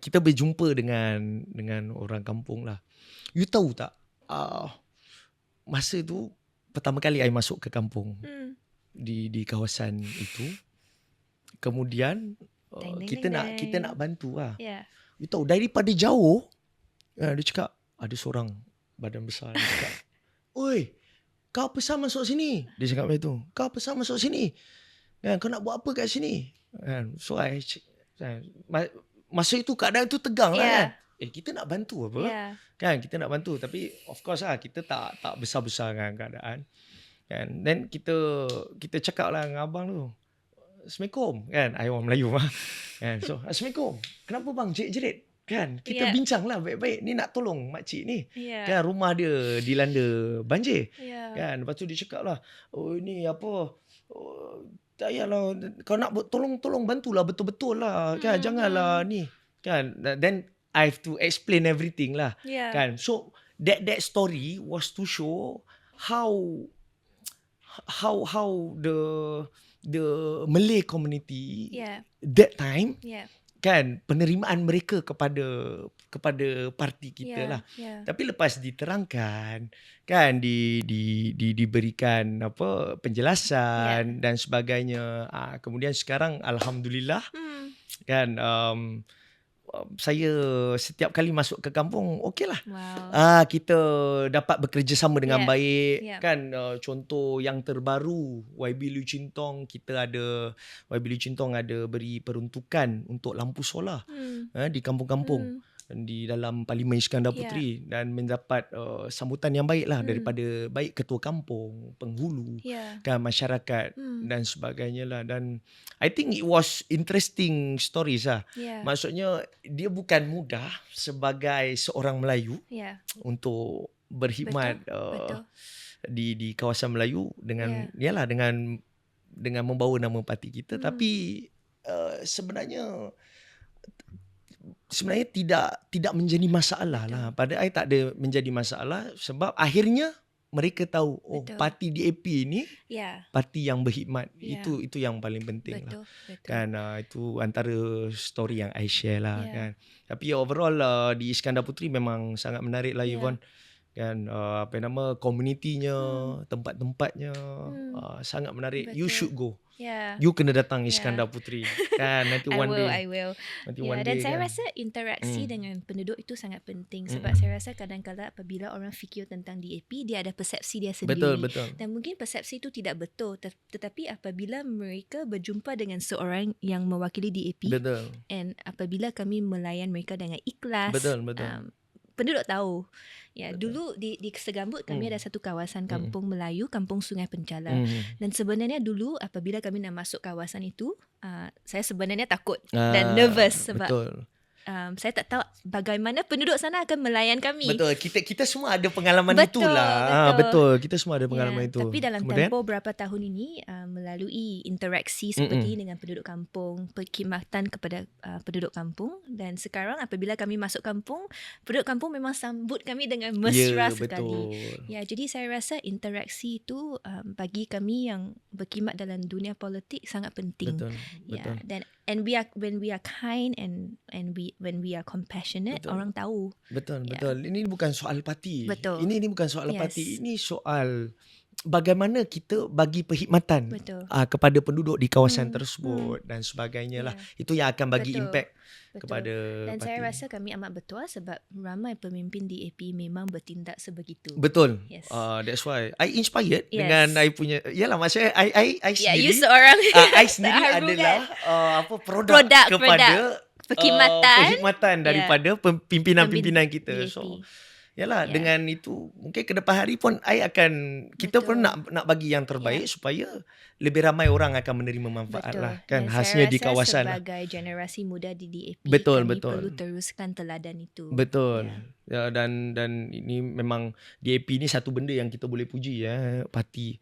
kita berjumpa dengan orang kampung lah. You tahu tak, masa tu pertama kali I masuk ke kampung di kawasan itu. Kemudian kita nak bantu lah. Yeah. You tahu, daripada jauh dia cakap, ada seorang badan besar, dia cakap, "Oi, kau apa sah masuk sini?" Dia cakap macam tu. "Kau apa sah masuk sini? Kau nak buat apa kat sini?" So masa itu keadaan tu tegang lah kan. Kita nak bantu apa? Kan, kita nak bantu, tapi of course lah kita tak besar-besar dengan keadaan. Kan. Then kita cakap lah dengan abang tu, "Assalamualaikum," kan, I orang Melayu lah. Kan. So, "Assalamualaikum. Kenapa bang jerit-jerit?" Kan, kita bincang lah baik-baik, ni nak tolong makcik ni. Kan, rumah dia dilanda banjir. Kan, lepas tu dia cakap lah, "Oh, ni apa, tak payahlah, kau nak tolong bantulah betul-betul lah. Kan, janganlah ni." Kan, then I have to explain everything lah. Kan, so that story was to show how the Malay community that time, kan, penerimaan mereka kepada parti kita lah. Tapi lepas diterangkan, kan, diberikan apa penjelasan dan sebagainya, kemudian sekarang alhamdulillah, kan, saya setiap kali masuk ke kampung okeylah. Kita dapat bekerjasama dengan baik. Kan, contoh yang terbaru, YB Liu Chintong, YB Liu Chintong ada beri peruntukan untuk lampu solar di kampung-kampung di dalam Parlimen Iskandar Puteri, dan mendapat sambutan yang baik lah daripada baik ketua kampung, penghulu, kan, masyarakat dan sebagainya lah. Dan I think it was interesting stories lah. Maksudnya dia bukan mudah sebagai seorang Melayu untuk berkhidmat di kawasan Melayu dengan yalah dengan membawa nama parti kita, tapi sebenarnya tidak menjadi masalah lah. Pada I tak ada menjadi masalah, sebab akhirnya mereka tahu, parti DAP ni parti yang berkhidmat. Itu yang paling penting lah. Kan, itu antara story yang I share lah. Kan. Tapi overall di Iskandar Puteri memang sangat menarik lah, Yvonne. Kan, komunitinya, tempat-tempatnya sangat menarik. You should go. You kena datang Iskandar Puteri. Kan, nanti one day. I will. Nanti one Dan day, saya kan. rasa interaksi dengan penduduk itu sangat penting. Sebab saya rasa kadang-kadang apabila orang fikir tentang DAP, dia ada persepsi dia sendiri. Betul. Dan mungkin persepsi itu tidak betul. Tetapi apabila mereka berjumpa dengan seorang yang mewakili DAP, and apabila kami melayan mereka dengan ikhlas, Betul. penduduk tahu. Dulu di Segambut kami ada satu kawasan kampung Melayu, Kampung Sungai Penchala. Dan sebenarnya dulu apabila kami nak masuk kawasan itu, saya sebenarnya takut dan nervous sebab saya tak tahu bagaimana penduduk sana akan melayan kami. Betul. Kita semua ada pengalaman Betul, itulah. Betul. Kita semua ada pengalaman itu. Tapi dalam Kemudian, tempoh berapa tahun ini melalui interaksi seperti dengan penduduk kampung, perkhidmatan kepada penduduk kampung, dan sekarang apabila kami masuk kampung, penduduk kampung memang sambut kami dengan mesra sekali. betul. Ya, jadi saya rasa interaksi itu bagi kami yang berkhidmat dalam dunia politik sangat penting. Betul. Ya, dan when we are kind and when we are compassionate, Betul. orang tahu. Betul. Ya. Betul. Ini bukan soal parti. Betul. Ini bukan soal Yes. parti. Ini soal bagaimana kita bagi perkhidmatan Betul. kepada penduduk di kawasan tersebut dan sebagainya lah. Ya. Itu yang akan bagi Betul. impact Betul. kepada Dan parti. saya rasa kami amat bertuah sebab ramai pemimpin di AP memang bertindak sebegitu. Betul. Yes. That's why I inspired Yes. dengan I punya. Yalah, maksudnya I Ya, sendiri. you seorang I sendiri terharu adalah kan? produk kepada perkhidmatan daripada pimpinan-pimpinan kita. DAP. So yalah, Ya. dengan itu mungkin ke depan hari pun kita pun Betul. nak bagi yang terbaik supaya lebih ramai orang akan menerima manfaat Betul. lah kan Dan hasilnya saya di rasa kawasan lah. sebagai generasi muda di DAP, Betul, kami betul. perlu teruskan teladan itu. Betul. Ya, dan ini memang DAP ni satu benda yang kita boleh puji parti.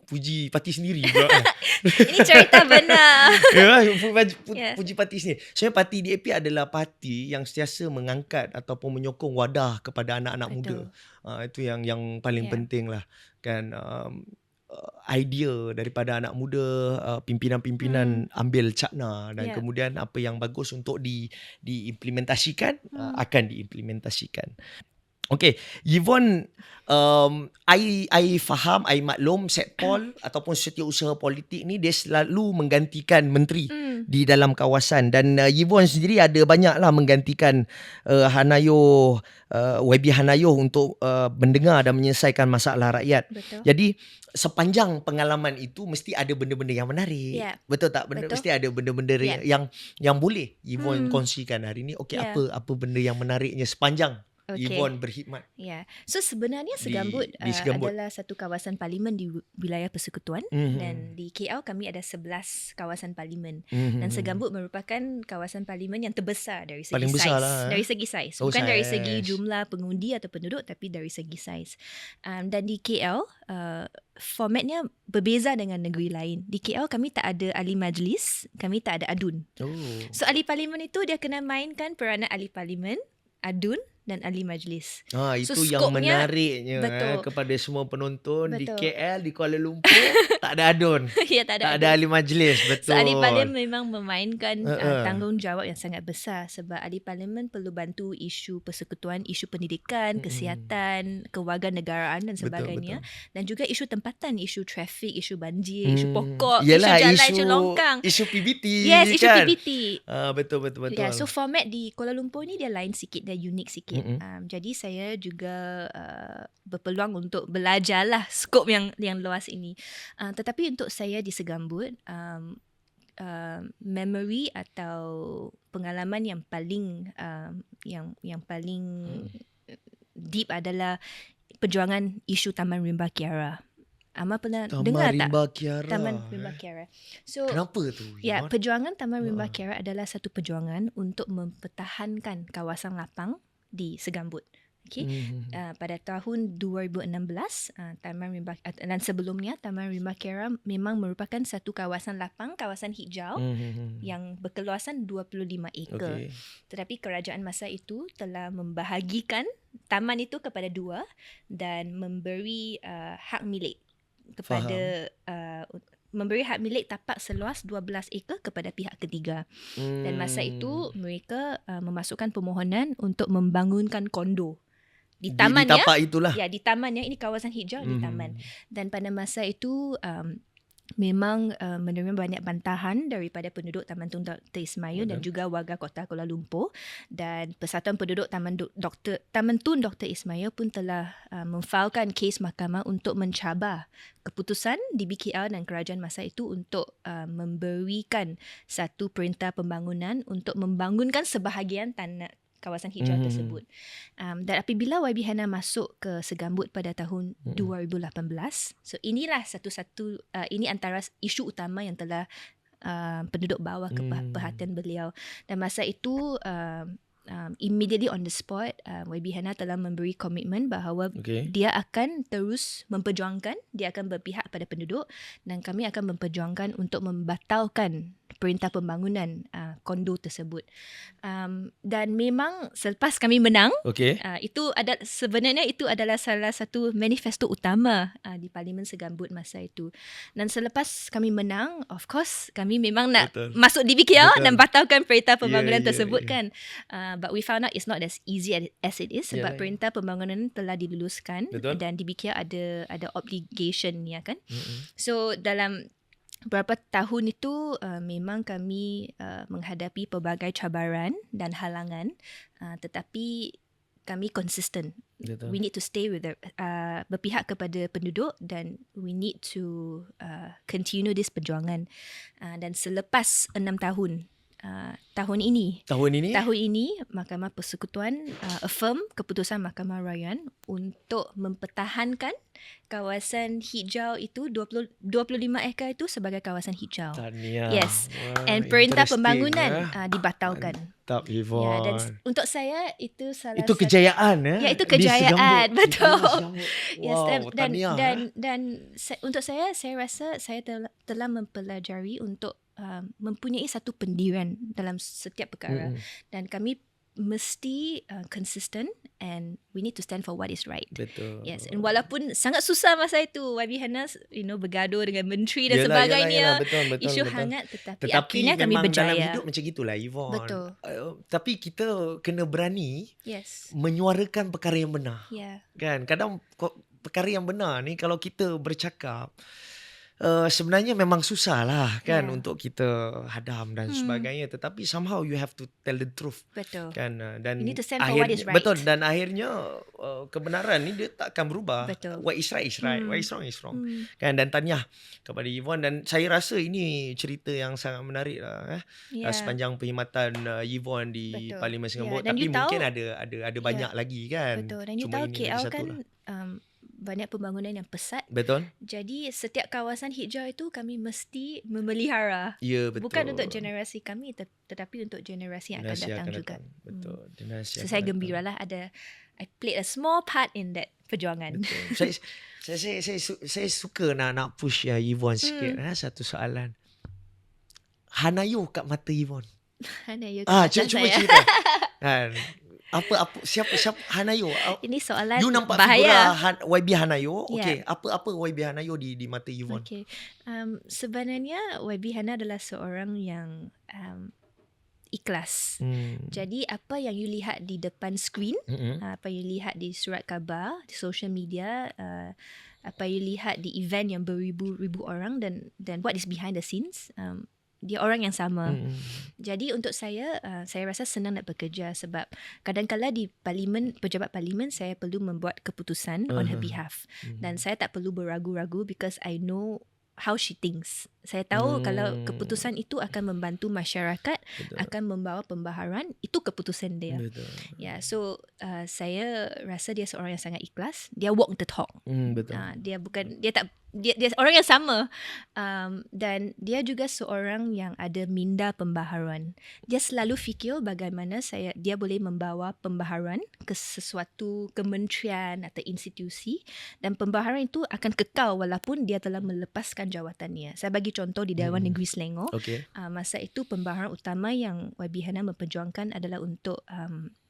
Puji parti sendiri pula. Ini cerita benar. Yes. Puji parti sendiri. Sebenarnya parti DAP adalah parti yang sentiasa mengangkat ataupun menyokong wadah kepada anak-anak muda. Itu yang paling penting lah kan. Idea daripada anak muda, pimpinan-pimpinan ambil cakna dan kemudian apa yang bagus untuk diimplementasikan akan diimplementasikan. Okay, Yvonne, I faham, I maklum Setpol ataupun setiausaha politik ni dia selalu menggantikan menteri di dalam kawasan dan Yvonne sendiri ada banyaklah menggantikan Hanayo, YB Hanayo untuk mendengar dan menyelesaikan masalah rakyat. Betul. Jadi sepanjang pengalaman itu mesti ada benda-benda yang menarik. Betul tak? Betul. Mesti ada benda-benda yang boleh Yvonne kongsikan hari ni. Okey, apa benda yang menariknya sepanjang Yvonne berkhidmat. Ya. So sebenarnya Segambut, di Segambut adalah satu kawasan parlimen di wilayah Persekutuan dan di KL kami ada 11 kawasan parlimen. Dan Segambut merupakan kawasan parlimen yang terbesar dari segi Paling besar lah. Dari segi saiz. Bukan dari segi jumlah pengundi atau penduduk tapi dari segi saiz. Dan di KL formatnya berbeza dengan negeri lain. Di KL kami tak ada ahli majlis, kami tak ada adun. So ahli parlimen itu dia kena mainkan peranan ahli parlimen, adun dan ahli majlis. Itu So, yang skopnya- menariknya Betul. Kepada semua penonton di Betul. KL, di Kuala Lumpur tak ada adun. Ya, tak ada Tak ada ahli majlis. Betul. So ahli parlimen memang memainkan Uh-uh. tanggungjawab yang sangat besar sebab ahli parlimen perlu bantu isu persekutuan, isu pendidikan, kesihatan, kewarganegaraan dan sebagainya. Dan juga isu tempatan, isu trafik, isu banjir, isu pokok, Yelah, isu jalan, isu longkang. Isu PBT. Yes, isu kan? PBT. Betul. Ya, so format di Kuala Lumpur ni dia lain sikit, dia unik sikit. Jadi saya juga berpeluang untuk belajarlah skop yang luas ini. Tetapi untuk saya di Segambut, memory atau pengalaman yang paling yang paling deep adalah perjuangan isu Taman Rimba Kiara. Amal pernah dengar tak? Rimba Kiara. Taman Rimba Kiara. So Kenapa tu? ya, Yvonne? perjuangan Taman Rimba Kiara adalah satu perjuangan untuk mempertahankan kawasan lapang di Segambut. Okay. Pada tahun 2016, Taman Rimba dan sebelumnya Taman Rimba Kiara memang merupakan satu kawasan lapang, kawasan hijau yang berkeluasan 25 ekar. Okay. Tetapi kerajaan masa itu telah membahagikan taman itu kepada dua dan memberi hak milik kepada memberi hak milik tapak seluas 12 ekar kepada pihak ketiga. Dan masa itu mereka memasukkan permohonan untuk membangunkan kondo di taman di tapak itulah. Ya, di tamannya, ini kawasan hijau di taman. Dan pada masa itu memang menerima banyak bantahan daripada penduduk Taman Tun Dr. Ismail dan juga warga kota Kuala Lumpur, dan Persatuan Penduduk Taman Tun Dr. Ismail pun telah memfailkan kes mahkamah untuk mencabar keputusan di BKL dan kerajaan masa itu untuk memberikan satu perintah pembangunan untuk membangunkan sebahagian tanah kawasan hijau tersebut. Dan apabila YB Hana masuk ke Segambut pada tahun 2018, so inilah satu-satu ini antara isu utama yang telah penduduk bawah ke perhatian beliau. Dan masa itu immediately on the spot, YB Hana telah memberi komitmen bahawa dia akan terus memperjuangkan, dia akan berpihak pada penduduk dan kami akan memperjuangkan untuk membatalkan perintah pembangunan kondo tersebut. Dan memang selepas kami menang, sebenarnya itu adalah salah satu manifesto utama di Parlimen Segambut masa itu. Dan selepas kami menang, of course kami memang nak masuk DBKR dan batalkan perintah pembangunan tersebut kan. But we found out it's not as easy as it is sebab perintah pembangunan telah diluluskan dan DBKR ada obligation ya kan. So dalam beberapa tahun itu memang kami menghadapi pelbagai cabaran dan halangan, tetapi kami konsisten. We need to stay with berpihak kepada penduduk dan we need to continue this perjuangan. Dan selepas 6 tahun, tahun ini Mahkamah Persekutuan affirm keputusan Mahkamah Rayuan untuk mempertahankan kawasan hijau itu 25 ekar itu sebagai kawasan hijau. Tahniah. Yes. And perintah pembangunan dibatalkan. Mantap, Yvonne. Dan untuk saya itu salah itu kejayaan ya. Ya, itu kejayaan, betul. Yes, tahniah. Dan untuk saya rasa saya telah mempelajari untuk mempunyai satu pendirian dalam setiap perkara dan kami mesti consistent and we need to stand for what is right. Betul. Yes, and walaupun sangat susah masa itu YB Hana bergaduh dengan menteri dan sebagainya. Betul, isu hangat tetapi akhirnya kami memang berjaya. Dalam hidup macam gitulah Yvonne. Betul. Tapi kita kena berani yes, menyuarakan perkara yang benar. Yeah. Kan kadang perkara yang benar ni kalau kita bercakap sebenarnya memang susah lah kan untuk kita hadam dan sebagainya, tetapi somehow you have to tell the truth. Betul. Kan dan you need to stand for what is right. Betul, dan akhirnya kebenaran ni dia takkan berubah. Betul. What is right is right, what is wrong is wrong. Kan, dan tahniah kepada Yvonne, dan saya rasa ini cerita yang sangat menarik lah sepanjang perkhidmatan Yvonne di Parlimen Singapura. Tapi mungkin ada banyak lagi kan. Betul. Dan you tahu KL kan banyak pembangunan yang pesat. Betul. Jadi setiap kawasan hijau itu kami mesti memelihara. Ya, betul. Bukan untuk generasi kami tetapi untuk generasi yang akan datang juga. Betul. So saya gembiralah I played a small part in that perjuangan. Betul. saya suka nak push Yvonne sikit satu soalan. Hanayo kat mata Yvonne. Hanayo kat mata cuba cerita. Kan. Apa siapa Hanayo? Ini soalan you nampak bahaya. YB Hanayo. Okey, apa YB Hanayo di mata Yvonne? Okey. Sebenarnya YB Hana adalah seorang yang ikhlas. Jadi apa yang you lihat di depan skrin, apa you lihat di surat khabar, di social media, apa you lihat di event yang beribu-ribu orang dan what is behind the scenes, dia orang yang sama. Jadi untuk saya rasa senang nak bekerja sebab kadang-kala di parlimen, pejabat parlimen, saya perlu membuat keputusan on her behalf. Dan saya tak perlu beragu-ragu because I know how she thinks. Saya tahu kalau keputusan itu akan membantu masyarakat, akan membawa pembaharuan, itu keputusan dia. Betul. Ya, so saya rasa dia seorang yang sangat ikhlas. Dia walk the talk. Betul. Dia orang yang sama, dan dia juga seorang yang ada minda pembaharuan. Dia selalu fikir bagaimana dia boleh membawa pembaharuan ke sesuatu kementerian atau institusi, dan pembaharuan itu akan kekal walaupun dia telah melepaskan jawatannya. Saya bagi contoh di Dewan Negeri Selangor. Masa itu pembaharuan utama yang YB Hana memperjuangkan adalah untuk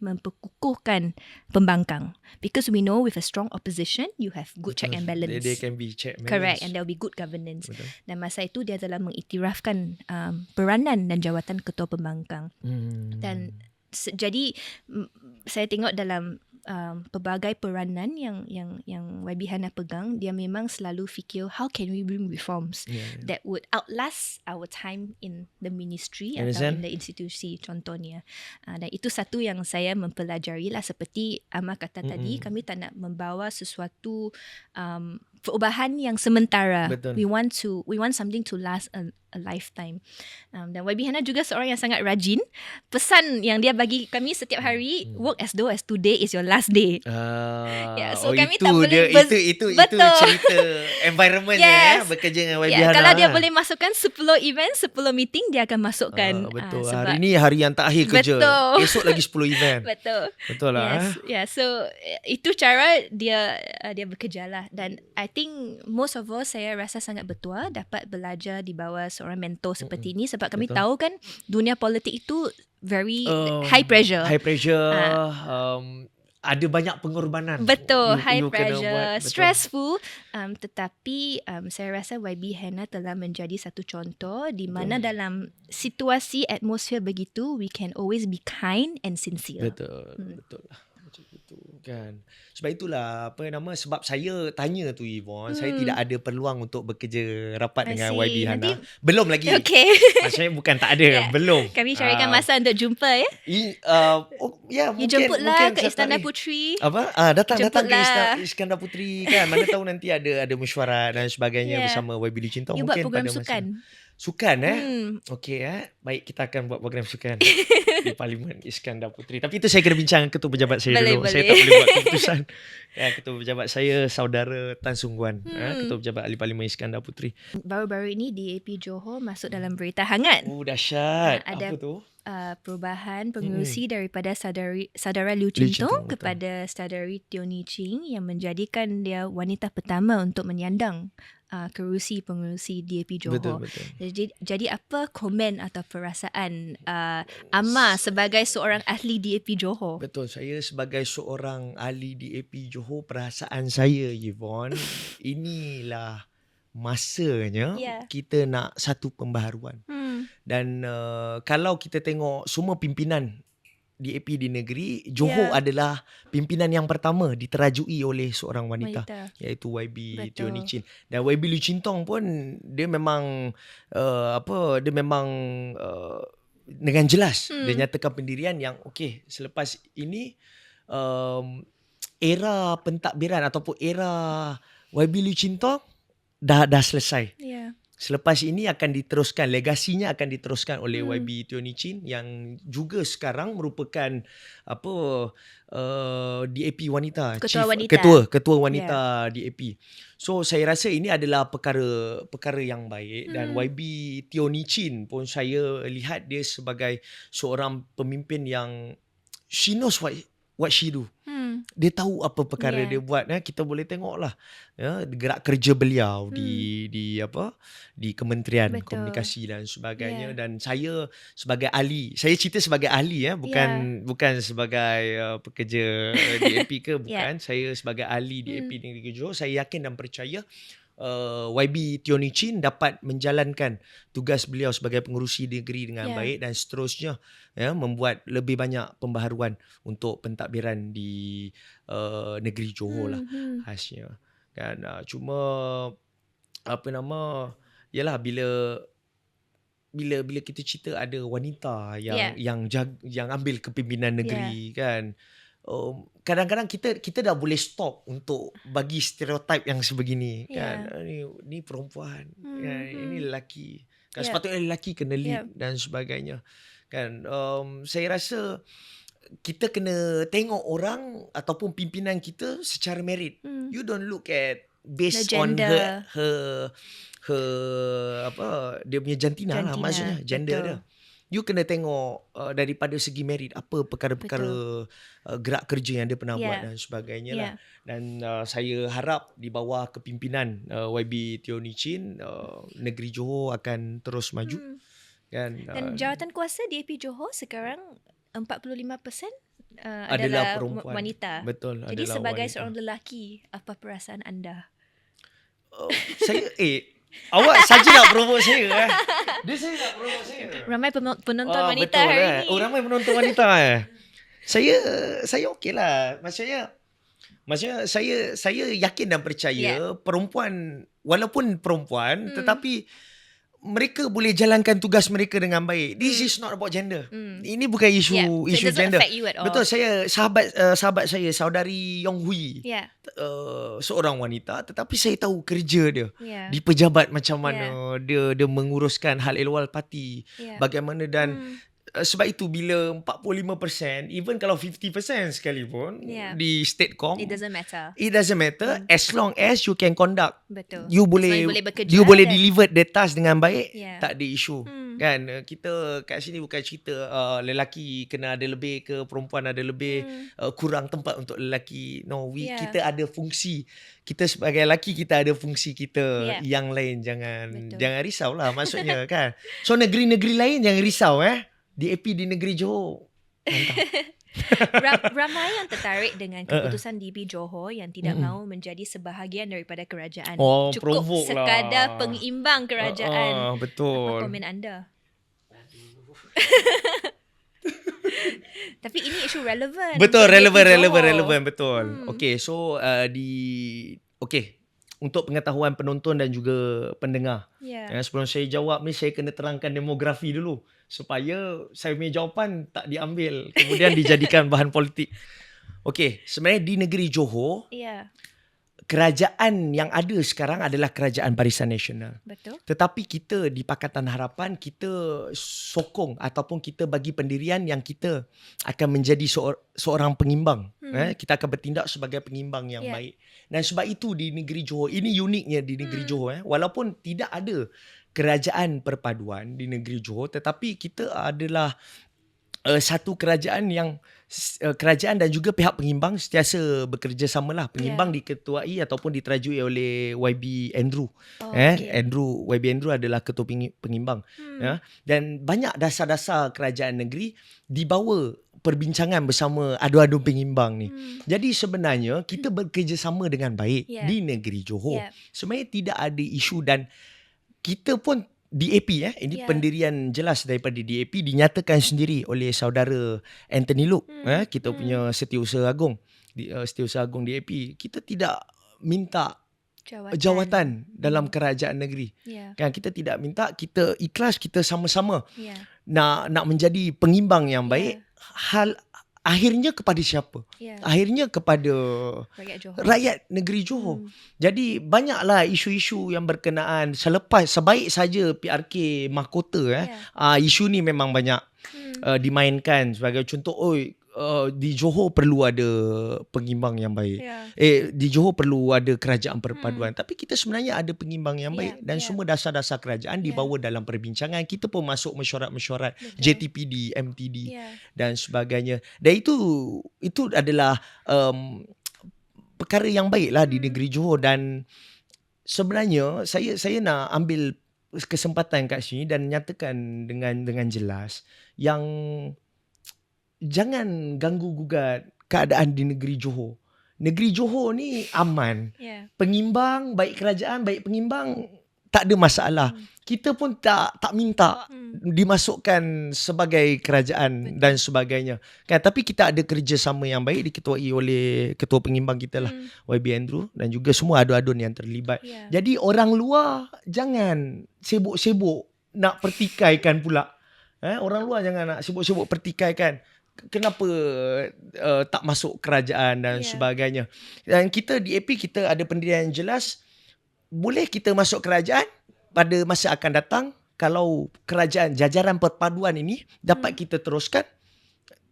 memperkukuhkan pembangkang, because we know with a strong opposition you have good check and balance. They can be check and balance. Correct, and there will be good governance. Betul. Dan masa itu dia telah mengiktirafkan peranan dan jawatan ketua pembangkang. Dan jadi saya tengok dalam pelbagai peranan yang YB Hana pegang, dia memang selalu fikir how can we bring reforms that would outlast our time in the ministry atau in the institusi contohnya. Dan itu satu yang saya mempelajari lah, seperti Amar kata tadi, kami tak nak membawa sesuatu perubahan yang sementara. Betul. We want something to last a lifetime. Dan YB Hana juga seorang yang sangat rajin. Pesan yang dia bagi kami setiap hari, work as though as today is your last day. So kami itu tak boleh itu betul. cerita environmentnya bekerja dengan YB Hana. Kalau dia boleh masukkan 10 event, 10 meeting, dia akan masukkan. Betul. Sebab hari ni hari yang terakhir kerja. Betul. Esok lagi 10 event. Betul lah. So itu cara dia bekerja lah. Dan I think most of all, saya rasa sangat bertuah dapat belajar di bawah seorang mentor seperti ini. Sebab kami tahu kan dunia politik itu very high pressure. Ada banyak pengorbanan. Betul, high pressure, stressful. Tetapi saya rasa YB Hana telah menjadi satu contoh di mana dalam situasi atmosfer begitu, we can always be kind and sincere. Betul lah. Macam itu kan. Sebab itulah sebab saya tanya tu Yvonne, saya tidak ada peluang untuk bekerja rapat dengan YB Hana. Belum lagi. Okay. Maksudnya bukan tak ada, belum. Kami carikan masa untuk jumpa mungkin jemputlah ke Istana Puteri. Datang ke Iskandar Puteri kan. Mana tahu nanti ada mesyuarat dan sebagainya bersama YB Lucintong. You buat program sukan. Sukan Okey Baik, kita akan buat program sukan di Parlimen Iskandar Puteri. Tapi itu saya kena bincang ketua pejabat saya dulu. Saya tak boleh buat keputusan. Ketua pejabat saya saudara Tan Sung Guan, ketua pejabat ahli Parlimen Iskandar Puteri. Baru-baru ini DAP Johor masuk dalam berita hangat. Dahsyat. Ada apa tu? Perubahan pengerusi daripada saudara Liu Chintong kepada saudari Teo Ni Ching yang menjadikan dia wanita pertama untuk menyandang kerusi pengerusi DAP Johor. Betul. Jadi apa komen atau perasaan Amma sebagai seorang ahli DAP Johor? Betul, saya sebagai seorang ahli DAP Johor, perasaan saya Yvonne, inilah masanya kita nak satu pembaharuan. Dan kalau kita tengok semua pimpinan DAP di negeri, Johor adalah pimpinan yang pertama diterajui oleh seorang wanita. Iaitu YB Teo Ni Chin. Dan YB Lucintong pun dia memang dengan jelas dia nyatakan pendirian yang selepas ini era pentadbiran ataupun era YB Lucintong dah selesai. Selepas ini akan diteruskan, legasinya akan diteruskan oleh YB Teo Ni Chin yang juga sekarang merupakan DAP wanita, ketua wanita DAP. So saya rasa ini adalah perkara yang baik dan YB Teo Ni Chin pun saya lihat dia sebagai seorang pemimpin yang she knows what she do. Dia tahu apa perkara dia buat. Kita boleh tengoklah gerak kerja beliau di Kementerian Komunikasi dan sebagainya. Dan saya sebagai ahli, saya cerita sebagai ahli bukan sebagai pekerja DAP ke, bukan. Saya sebagai ahli DAP Negeri Johor, saya yakin dan percaya YB Teo Ni Chin dapat menjalankan tugas beliau sebagai pengerusi negeri dengan baik dan seterusnya membuat lebih banyak pembaharuan untuk pentadbiran di negeri Johor lah khasnya kan. Cuma yalah bila kita cerita ada wanita yang ambil kepimpinan negeri kan, kadang-kadang kita dah boleh stop untuk bagi stereotip yang sebegini kan. Ni perempuan, ini lelaki kan, sepatutnya lelaki kena lead dan sebagainya kan. Saya rasa kita kena tengok orang ataupun pimpinan kita secara merit. You don't look at based on her dia punya jantina lah, maksudnya gender dia. You kena tengok daripada segi merit apa perkara-perkara gerak kerja yang dia pernah buat dan sebagainya lah. Dan saya harap di bawah kepimpinan YB Teo Ni Chin, negeri Johor akan terus maju. Dan jawatan kuasa DAP Johor sekarang 45% adalah perempuan, wanita. Betul. Jadi sebagai wanita, seorang lelaki, apa perasaan anda? Saya awak saja nak promote saya Dia saya nak promote saya. Ramai penonton wanita hari ni. Ramai penonton wanita Saya okey lah. Maksudnya saya yakin dan percaya perempuan, walaupun perempuan tetapi mereka boleh jalankan tugas mereka dengan baik. This is not about gender. Ini bukan Yeah. So it isu doesn't gender. affect you at all. Betul, saya sahabat saya, saudari Yong Hui, Yeah. seorang wanita, tetapi saya tahu kerja dia Yeah. di pejabat macam mana, dia menguruskan hal ehwal parti, Yeah. bagaimana dan sebab itu bila 45%, even kalau 50% sekalipun Yeah. di Statecom, It doesn't matter. as long as you can conduct, Betul. you As long boleh as boleh bekerja you boleh dan- deliver the task dengan baik, Yeah. tak ada isu. Kan kita kat sini bukan cerita lelaki kena ada lebih ke perempuan ada lebih, kurang tempat untuk lelaki. No, Yeah. kita ada fungsi. Kita sebagai lelaki kita ada fungsi kita, Yeah. yang lain jangan Betul. risaulah maksudnya kan. So negeri-negeri lain jangan risau DAP di negeri Johor. Mantap. Ramai yang tertarik dengan keputusan DP Johor yang tidak mahu menjadi sebahagian daripada kerajaan. Oh, Cukup provoke lah. sekadar pengimbang kerajaan. Apa Betul. komen anda? Tapi ini isu relevan. Betul, untuk DP Johor. relevan betul. Okay, so untuk pengetahuan penonton dan juga pendengar. Yeah. Sebelum saya jawab ni, saya kena terangkan demografi dulu supaya saya punya jawapan tak diambil kemudian dijadikan bahan politik. Okay, sebenarnya di negeri Johor, Yeah. kerajaan yang ada sekarang adalah Kerajaan Barisan Nasional. Betul. Tetapi kita di Pakatan Harapan, kita sokong ataupun kita bagi pendirian yang kita akan menjadi seorang pengimbang. Kita akan bertindak sebagai pengimbang yang baik. Dan sebab itu di negeri Johor, ini uniknya di negeri Johor. Walaupun tidak ada kerajaan perpaduan di negeri Johor, tetapi kita adalah satu kerajaan yang kerajaan dan juga pihak pengimbang sentiasa bekerjasama lah. Pengimbang diketuai ataupun diterajui oleh YB Andrew. Okay. YB Andrew adalah ketua pengimbang. Dan banyak dasar-dasar kerajaan negeri dibawa perbincangan bersama adu-adu pengimbang ni. Jadi sebenarnya kita bekerjasama dengan baik di negeri Johor. Sebenarnya tidak ada isu dan kita pun DAP ini pendirian jelas daripada DAP dinyatakan sendiri oleh saudara Anthony Look, kita punya Setiausaha Agung, Setiausaha Agung DAP. Kita tidak minta jawatan dalam kerajaan negeri. Kan kita tidak minta, kita ikhlas, kita sama-sama nak menjadi pengimbang yang baik. Hal akhirnya kepada siapa? Akhirnya kepada rakyat negeri Johor. Jadi banyaklah isu-isu yang berkenaan sebaik saja PRK mahkota isu ni memang banyak dimainkan sebagai contoh. Di Johor perlu ada pengimbang yang baik. Di Johor perlu ada kerajaan perpaduan. Tapi kita sebenarnya ada pengimbang yang baik dan semua dasar-dasar kerajaan dibawa dalam perbincangan. Kita pun masuk mesyuarat-mesyuarat JTPD, MTD dan sebagainya. Dan itu adalah perkara yang baiklah di negeri Johor. Dan sebenarnya saya nak ambil kesempatan kat sini dan nyatakan dengan jelas yang jangan ganggu gugat keadaan di negeri Johor. Negeri Johor ni aman. Pengimbang, baik kerajaan, baik pengimbang, tak ada masalah. Kita pun tak minta dimasukkan sebagai kerajaan dan sebagainya. Kan, tapi kita ada kerjasama yang baik diketuai oleh ketua pengimbang kita lah, YB Andrew, dan juga semua adun-adun yang terlibat. Jadi orang luar jangan sibuk-sibuk nak pertikaikan pula. Orang luar jangan nak sibuk-sibuk pertikaikan. Kenapa tak masuk kerajaan dan sebagainya. Dan kita DAP, kita ada pendirian yang jelas. Boleh kita masuk kerajaan pada masa akan datang. Kalau kerajaan jajaran perpaduan ini dapat kita teruskan,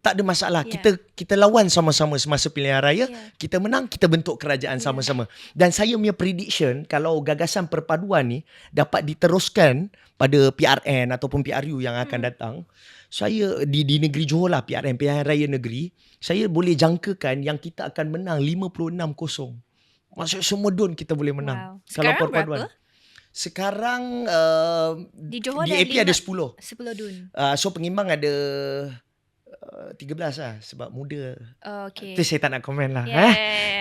tak ada masalah. Kita lawan sama-sama semasa pilihan raya. Kita menang, kita bentuk kerajaan sama-sama. Dan saya punya prediction, kalau gagasan perpaduan ni dapat diteruskan pada PRN ataupun PRU yang akan datang, saya di negeri Johor lah, PRN, pilihan raya negeri, saya boleh jangkakan yang kita akan menang 56-0. Maksud semua dun kita boleh menang. Sekarang kalau perpaduan berapa? Sekarang Di Johor DAP ada 10. 10 dun. So pengimbang ada 13 lah sebab muda. Okay. Itu saya tak nak komen lah. Yeah.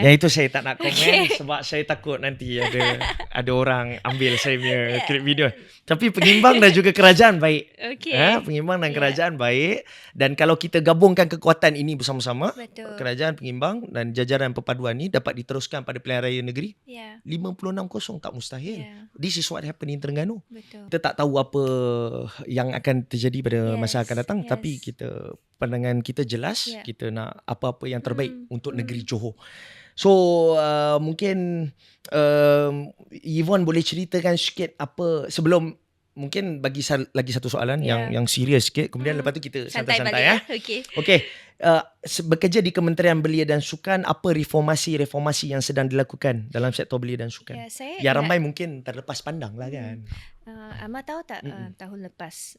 Yang itu saya tak nak komen sebab saya takut nanti ada orang ambil saya punya klip video. Tapi pengimbang dan juga kerajaan baik. Okay. Pengimbang dan kerajaan baik. Dan kalau kita gabungkan kekuatan ini bersama-sama, Betul. kerajaan, pengimbang dan jajaran perpaduan ni dapat diteruskan pada pilihan raya negeri. Yeah. 56-0 tak mustahil. Yeah. This is what happened in Terengganu. Betul. Kita tak tahu apa yang akan terjadi pada masa akan datang, Yes. tapi pandangan kita jelas. Yeah. Kita nak apa-apa yang terbaik untuk negeri Johor. So mungkin Yvonne boleh ceritakan sikit apa sebelum mungkin lagi satu soalan yang serius sikit, kemudian lepas tu kita santai-santai ya. Okey. Bekerja di Kementerian Belia dan Sukan, apa reformasi yang sedang dilakukan dalam sektor belia dan sukan? Yang ramai mungkin terlepas pandang lah kan. Amar tahu tak tahun lepas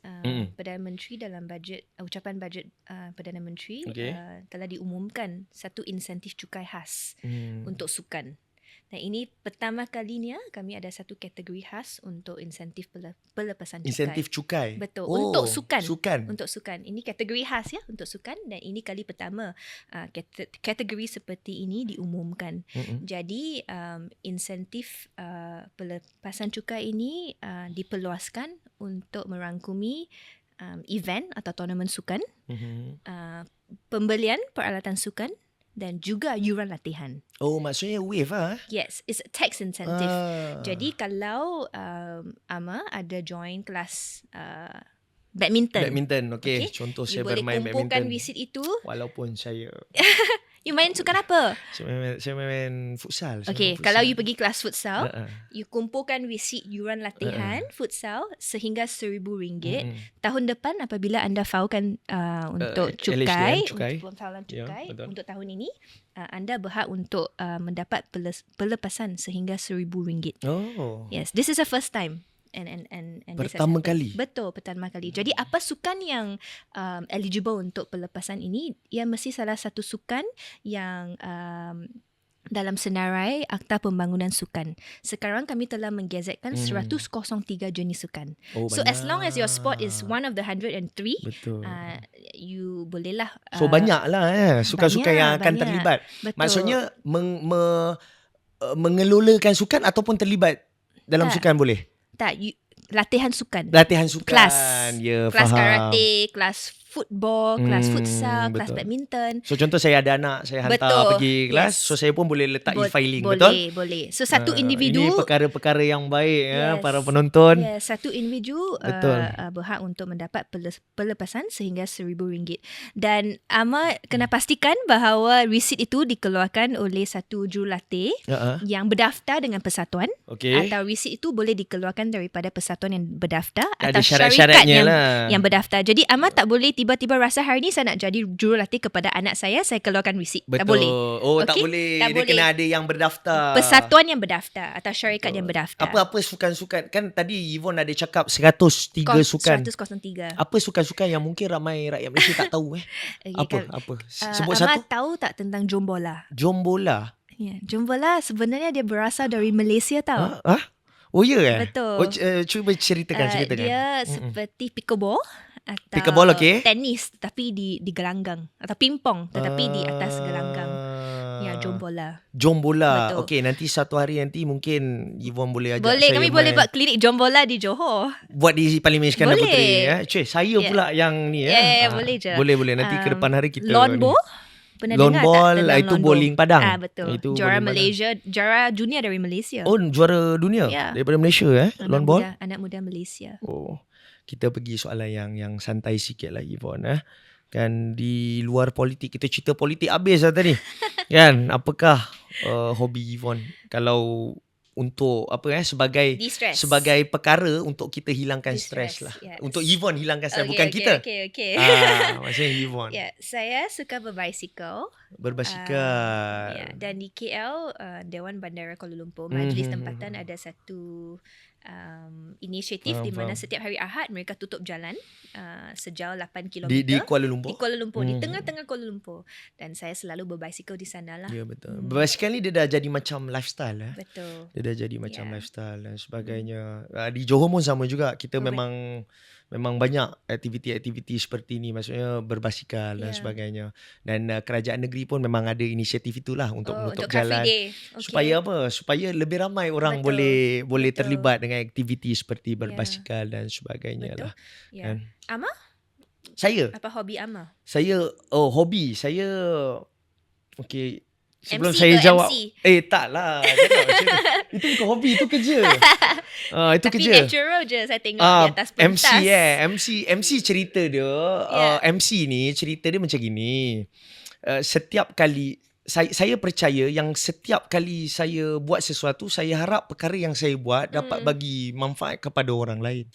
Perdana Menteri dalam ucapan bajet Perdana Menteri telah diumumkan satu insentif cukai khas untuk sukan. Dan ini pertama kalinya kami ada satu kategori khas untuk insentif pelepasan cukai. Insentif cukai? Betul. Untuk sukan. Untuk sukan. Ini kategori khas ya untuk sukan, dan ini kali pertama kategori seperti ini diumumkan. Jadi insentif pelepasan cukai ini diperluaskan untuk merangkumi event atau tournament sukan, pembelian peralatan sukan dan juga yuran latihan. Oh, maksudnya wave lah. Yes, it's a tax incentive. Jadi kalau Ama ada join kelas badminton. Okay. Contoh saya bermain badminton. You boleh kumpulkan visit itu. Walaupun saya... You main sukan apa? Saya main futsal. Okay, kalau you pergi kelas futsal, you kumpulkan visit yuran latihan futsal sehingga RM1,000. Tahun depan apabila anda faulkan untuk cukai, untuk faulkan cukai untuk tahun ini, anda berhak untuk mendapat pelepasan sehingga RM1,000. Oh. Yes, this is the first time. And pertama kali. Betul, pertama kali. Jadi apa sukan yang eligible untuk pelepasan ini? Ia mesti salah satu sukan yang dalam senarai Akta Pembangunan Sukan. Sekarang kami telah menggazetkan 103 jenis sukan. So as long as your sport is one of the 103, betul. You bolehlah. So banyaklah sukan-sukan yang akan terlibat. Betul. Maksudnya mengelolakan sukan ataupun terlibat dalam sukan boleh? Tak, latihan sukan. Kelas. Ya, kelas faham. karate, kelas football, kelas futsal, kelas badminton. So contoh saya ada anak, saya hantar pergi kelas, so saya pun boleh letak e-filing, betul? Boleh. So satu individu, ini perkara-perkara yang baik para penonton. Satu individu berhak untuk mendapat pelepasan sehingga RM1,000. Dan Ama kena pastikan bahawa resit itu dikeluarkan oleh satu jurulatih yang berdaftar dengan persatuan, atau resit itu boleh dikeluarkan daripada persatuan yang berdaftar atau syarikat yang berdaftar. Jadi Ama tak boleh tiba-tiba rasa hari ni saya nak jadi jurulatih kepada anak saya keluarkan resit. Tak boleh. Tak boleh. Dia kena ada yang berdaftar. Persatuan yang berdaftar atau syarikat yang berdaftar. Apa sukan-sukan? Kan tadi Yvonne ada cakap 103 sukan. 103. Apa sukan-sukan yang mungkin ramai rakyat Malaysia tak tahu Apa? Sebut satu. Ama tahu tak tentang jombola? Jombola? Ya, jombola sebenarnya dia berasal dari Malaysia tau. Oh ya ke? Betul. Cuba ceritakan. Dia seperti pickleball atau pickleball, tenis tetapi di gelanggang, atau pingpong tetapi di atas gelanggang. Ya, jombola. Okey, nanti satu hari mungkin Yvonne boleh ajak saya. Kami boleh buat klinik jombola di Johor. Buat di Parlimen Iskandar Puteri saya pula yang ni boleh je. Boleh nanti ke depan hari kita. Lawn ball. Pernah dengar tak? Itu bowling padang. Betul. Itu juara Malaysia, juara dunia dari Malaysia. Oh, juara dunia daripada Malaysia lawn ball. Anak muda Malaysia. Oh. Kita pergi soalan yang santai sikit lah Yvonne. Kan di luar politik, kita cerita politik habis lah tadi. Kan, apakah hobi Yvonne kalau untuk sebagai perkara untuk kita hilangkan stres lah. Yes. Untuk Yvonne hilangkan stres, bukan kita. Okay. Maksudnya Yvonne. Saya suka berbasikal. Dan di KL, Dewan Bandara Kuala Lumpur, Majlis Tempatan ada satu inisiatif di mana setiap hari Ahad mereka tutup jalan sejauh 8 km di Kuala Lumpur. Di tengah-tengah Kuala Lumpur, dan saya selalu berbasikal di sana lah. Ya, betul. Berbasikal ni dia dah jadi macam lifestyle Betul. Dia dah jadi macam lifestyle dan sebagainya. Di Johor pun sama juga. Kita memang memang banyak aktiviti-aktiviti seperti ni, maksudnya berbasikal dan sebagainya. Dan kerajaan negeri pun memang ada inisiatif itulah untuk menutup untuk Car Free jalan. Day. Supaya apa? Supaya lebih ramai orang Betul. boleh Betul. terlibat dengan aktiviti seperti Ya. berbasikal dan sebagainya Betul. lah. Ya. Kan? Amar? Saya Apa hobi Amar? hobi saya, okey, sebelum MC saya ke jawab, MC? taklah, jangan macam tu. Itu bukan hobi, itu kerja. Itu Tapi kerja. natural je saya tengok di atas pentas. MC cerita dia, MC ni cerita dia macam gini. Setiap kali saya percaya yang setiap kali saya buat sesuatu, saya harap perkara yang saya buat dapat bagi manfaat kepada orang lain.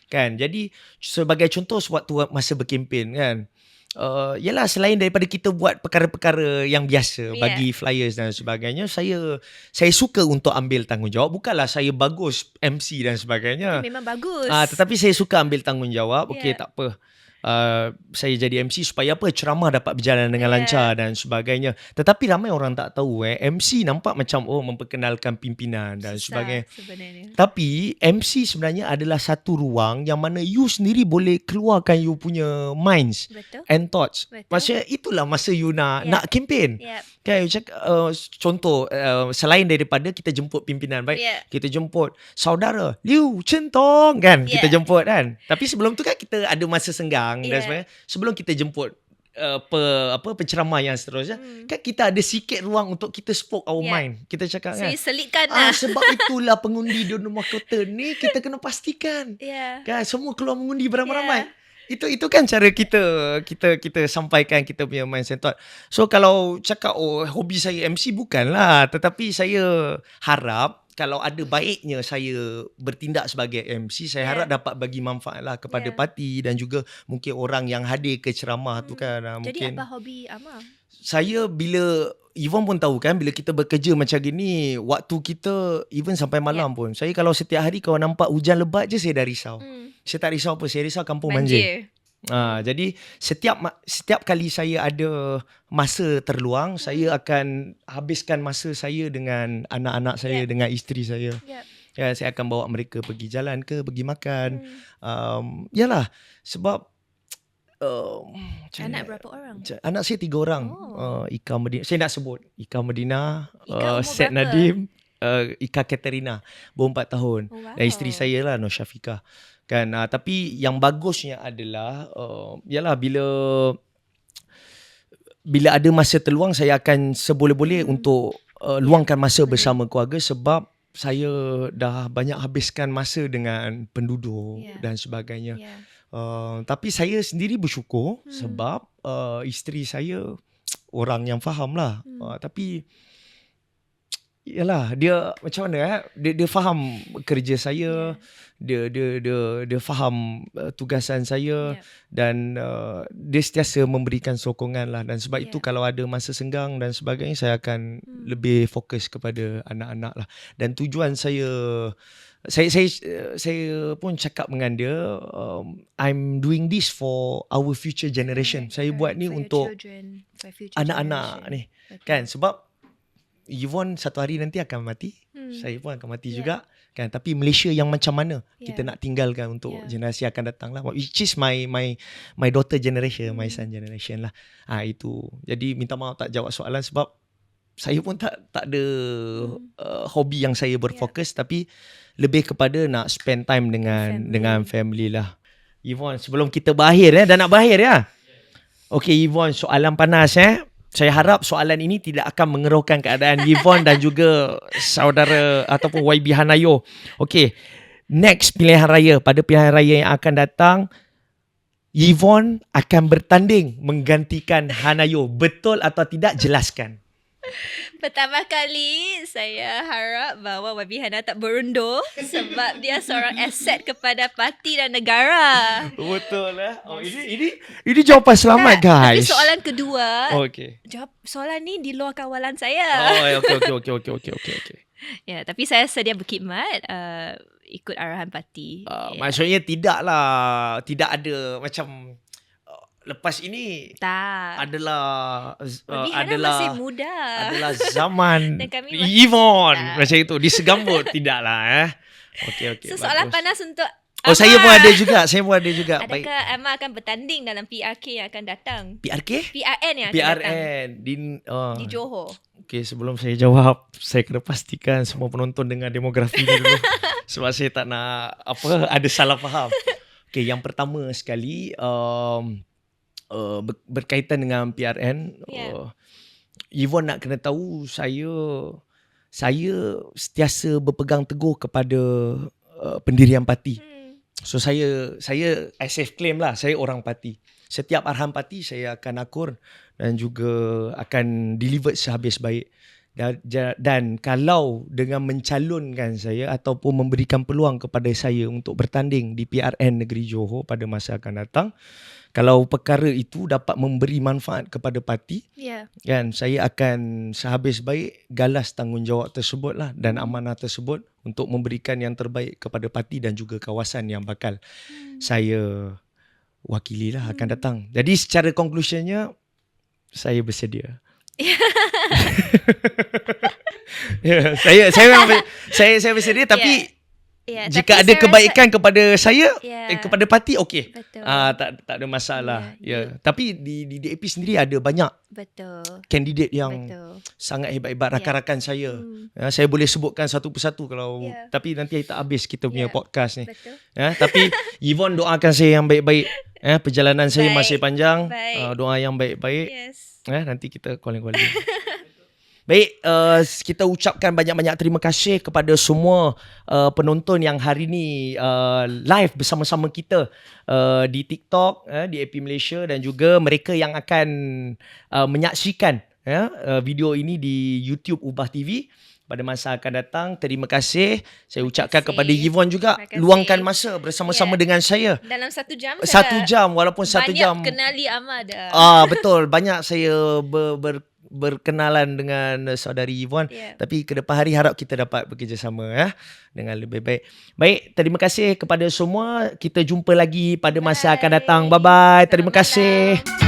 Kan? Jadi sebagai contoh, sewaktu masa berkempen kan, yalah, selain daripada kita buat perkara-perkara yang biasa, bagi flyers dan sebagainya, saya suka untuk ambil tanggungjawab. Bukanlah saya bagus MC dan sebagainya. Memang bagus. Tetapi saya suka ambil tanggungjawab. Okey, tak apa. Saya jadi MC supaya apa? Ceramah dapat berjalan dengan lancar dan sebagainya. Tetapi ramai orang tak tahu MC nampak macam memperkenalkan pimpinan dan sebagainya. Sebenarnya. Tapi MC sebenarnya adalah satu ruang yang mana you sendiri boleh keluarkan you punya minds. Betul. And thoughts. Betul. Maksudnya itulah masa you nak campaign. Kan, contoh, selain daripada kita jemput pimpinan, baik, kita jemput saudara Liu Chen Tong kan, kita jemput kan. Tapi sebelum tu kan kita ada masa senggang dan sebagainya. Sebelum kita jemput penceramah yang seterusnya, kan kita ada sikit ruang untuk kita spoke our mind. Kita cakap kan, selitkan sebab itulah pengundi di rumah kota ni kita kena pastikan kan semua keluar mengundi beramai-ramai. Itu kan cara kita sampaikan kita punya mindset thought. So kalau cakap hobi saya MC, bukanlah, tetapi saya harap kalau ada baiknya saya bertindak sebagai MC, saya harap dapat bagi manfaat lah kepada parti dan juga mungkin orang yang hadir ke ceramah tu kan. Jadi mungkin apa hobi Amar? saya, bila Yvonne pun tahu kan, bila kita bekerja macam gini, waktu kita even sampai malam pun, saya kalau setiap hari kalau nampak hujan lebat je, saya dah risau. Saya tak risau apa, saya risau kampung banjir. Jadi setiap kali saya ada masa terluang, saya akan habiskan masa saya dengan anak-anak saya, dengan isteri saya. Saya akan bawa mereka pergi jalan ke, pergi makan. Yalah, sebab anak berapa orang? Anak saya 3 orang. Ika Medina, saya nak sebut Ika Medina, Syed berapa? Nadim, Ika Katerina, baru 4 tahun. Dan isteri saya lah, Nur Syafiqah. Kan, tapi yang bagusnya adalah yalah, bila ada masa terluang, saya akan seboleh-boleh untuk luangkan masa bersama keluarga, sebab saya dah banyak habiskan masa dengan penduduk dan sebagainya. Tapi saya sendiri bersyukur sebab isteri saya orang yang faham lah. Tapi yalah, dia macam mana dia faham kerja saya, dia faham tugasan saya, dan dia sentiasa memberikan sokongan lah. Dan sebab itu kalau ada masa senggang dan sebagainya, saya akan lebih fokus kepada anak-anak lah. Dan tujuan saya pun cakap dengan dia, I'm doing this for our future generation. Saya buat ni untuk anak-anak ni. Kan, sebab Yvonne satu hari nanti akan mati, saya pun akan mati juga kan. Tapi Malaysia yang macam mana kita nak tinggalkan untuk generasi akan datang lah, which is my daughter generation, my son generation lah. Itu. Jadi minta maaf tak jawab soalan, sebab saya pun tak ada hobi yang saya berfokus, tapi lebih kepada nak spend time dengan family lah. Yvonne, sebelum kita berakhir dah nak berakhir ya. Okey Yvonne, soalan panas Saya harap soalan ini tidak akan mengeruhkan keadaan Yvonne dan juga saudara ataupun YB Hanayo. Okey, next pilihan raya, pada pilihan raya yang akan datang, Yvonne akan bertanding menggantikan Hanayo. Betul atau tidak? Jelaskan. Pertama kali saya harap bahawa YB Hana tak berundur sebab dia seorang aset kepada parti dan negara. Betul ini jawapan selamat guys. Tapi soalan kedua, jawab soalan ni di luar kawalan saya. Okey. Ya, tapi saya sedia berkhidmat ikut arahan parti. Maksudnya tidak ada macam lepas ini adalah masih muda, adalah zaman Yvonne macam itu disegambut. Tidaklah. Okey, so soalan panas untuk Oh, saya pun ada juga. Saya pun ada juga. Baik. Adakah Amma akan bertanding dalam PRK yang akan datang? PRK? PRN yang akan datang PRN di Johor. Okay, sebelum saya jawab, saya kena pastikan semua penonton dengar demografi ni dulu. Sebab saya tak nak ada salah faham. Okay, yang pertama sekali berkaitan dengan PRN. Yeah. Yvonne nak kena tahu saya sentiasa berpegang teguh kepada pendirian parti. So saya I self claim lah, saya orang parti. Setiap arahan parti saya akan akur dan juga akan deliver sehabis baik. Dan kalau dengan mencalonkan saya ataupun memberikan peluang kepada saya untuk bertanding di PRN Negeri Johor pada masa akan datang, kalau perkara itu dapat memberi manfaat kepada parti, kan, saya akan sehabis baik galas tanggungjawab tersebut lah dan amanah tersebut untuk memberikan yang terbaik kepada parti dan juga kawasan yang bakal saya wakili lah akan datang. Jadi secara conclusionnya, saya bersedia. Saya bersedia, tapi jika tapi ada kebaikan kepada saya, kepada parti, okey. Betul. Tak ada masalah. Tapi di DAP sendiri ada banyak kandidat yang sangat hebat-hebat, rakan-rakan saya. Saya boleh sebutkan satu persatu kalau tapi nanti tak habis kita punya podcast ni. Tapi Yvonne doakan saya yang baik-baik. Perjalanan saya masih panjang. Doa yang baik-baik. Nanti kita calling-calling. Baik, kita ucapkan banyak-banyak terima kasih kepada semua penonton yang hari ni live bersama-sama kita di TikTok, di AP Malaysia, dan juga mereka yang akan menyaksikan video ini di YouTube Ubah TV pada masa akan datang. Terima kasih. Saya ucapkan kepada Yvonne juga, luangkan masa bersama-sama dengan saya. Dalam 1 jam. 1 jam, walaupun 1 jam. Banyak kenali Amma dah. Betul, banyak saya berkenalan dengan saudari Yvonne. Tapi ke depan hari harap kita dapat bekerjasama dengan lebih baik. Baik, terima kasih kepada semua. Kita jumpa lagi pada masa akan datang. Bye-bye. Terima kasih.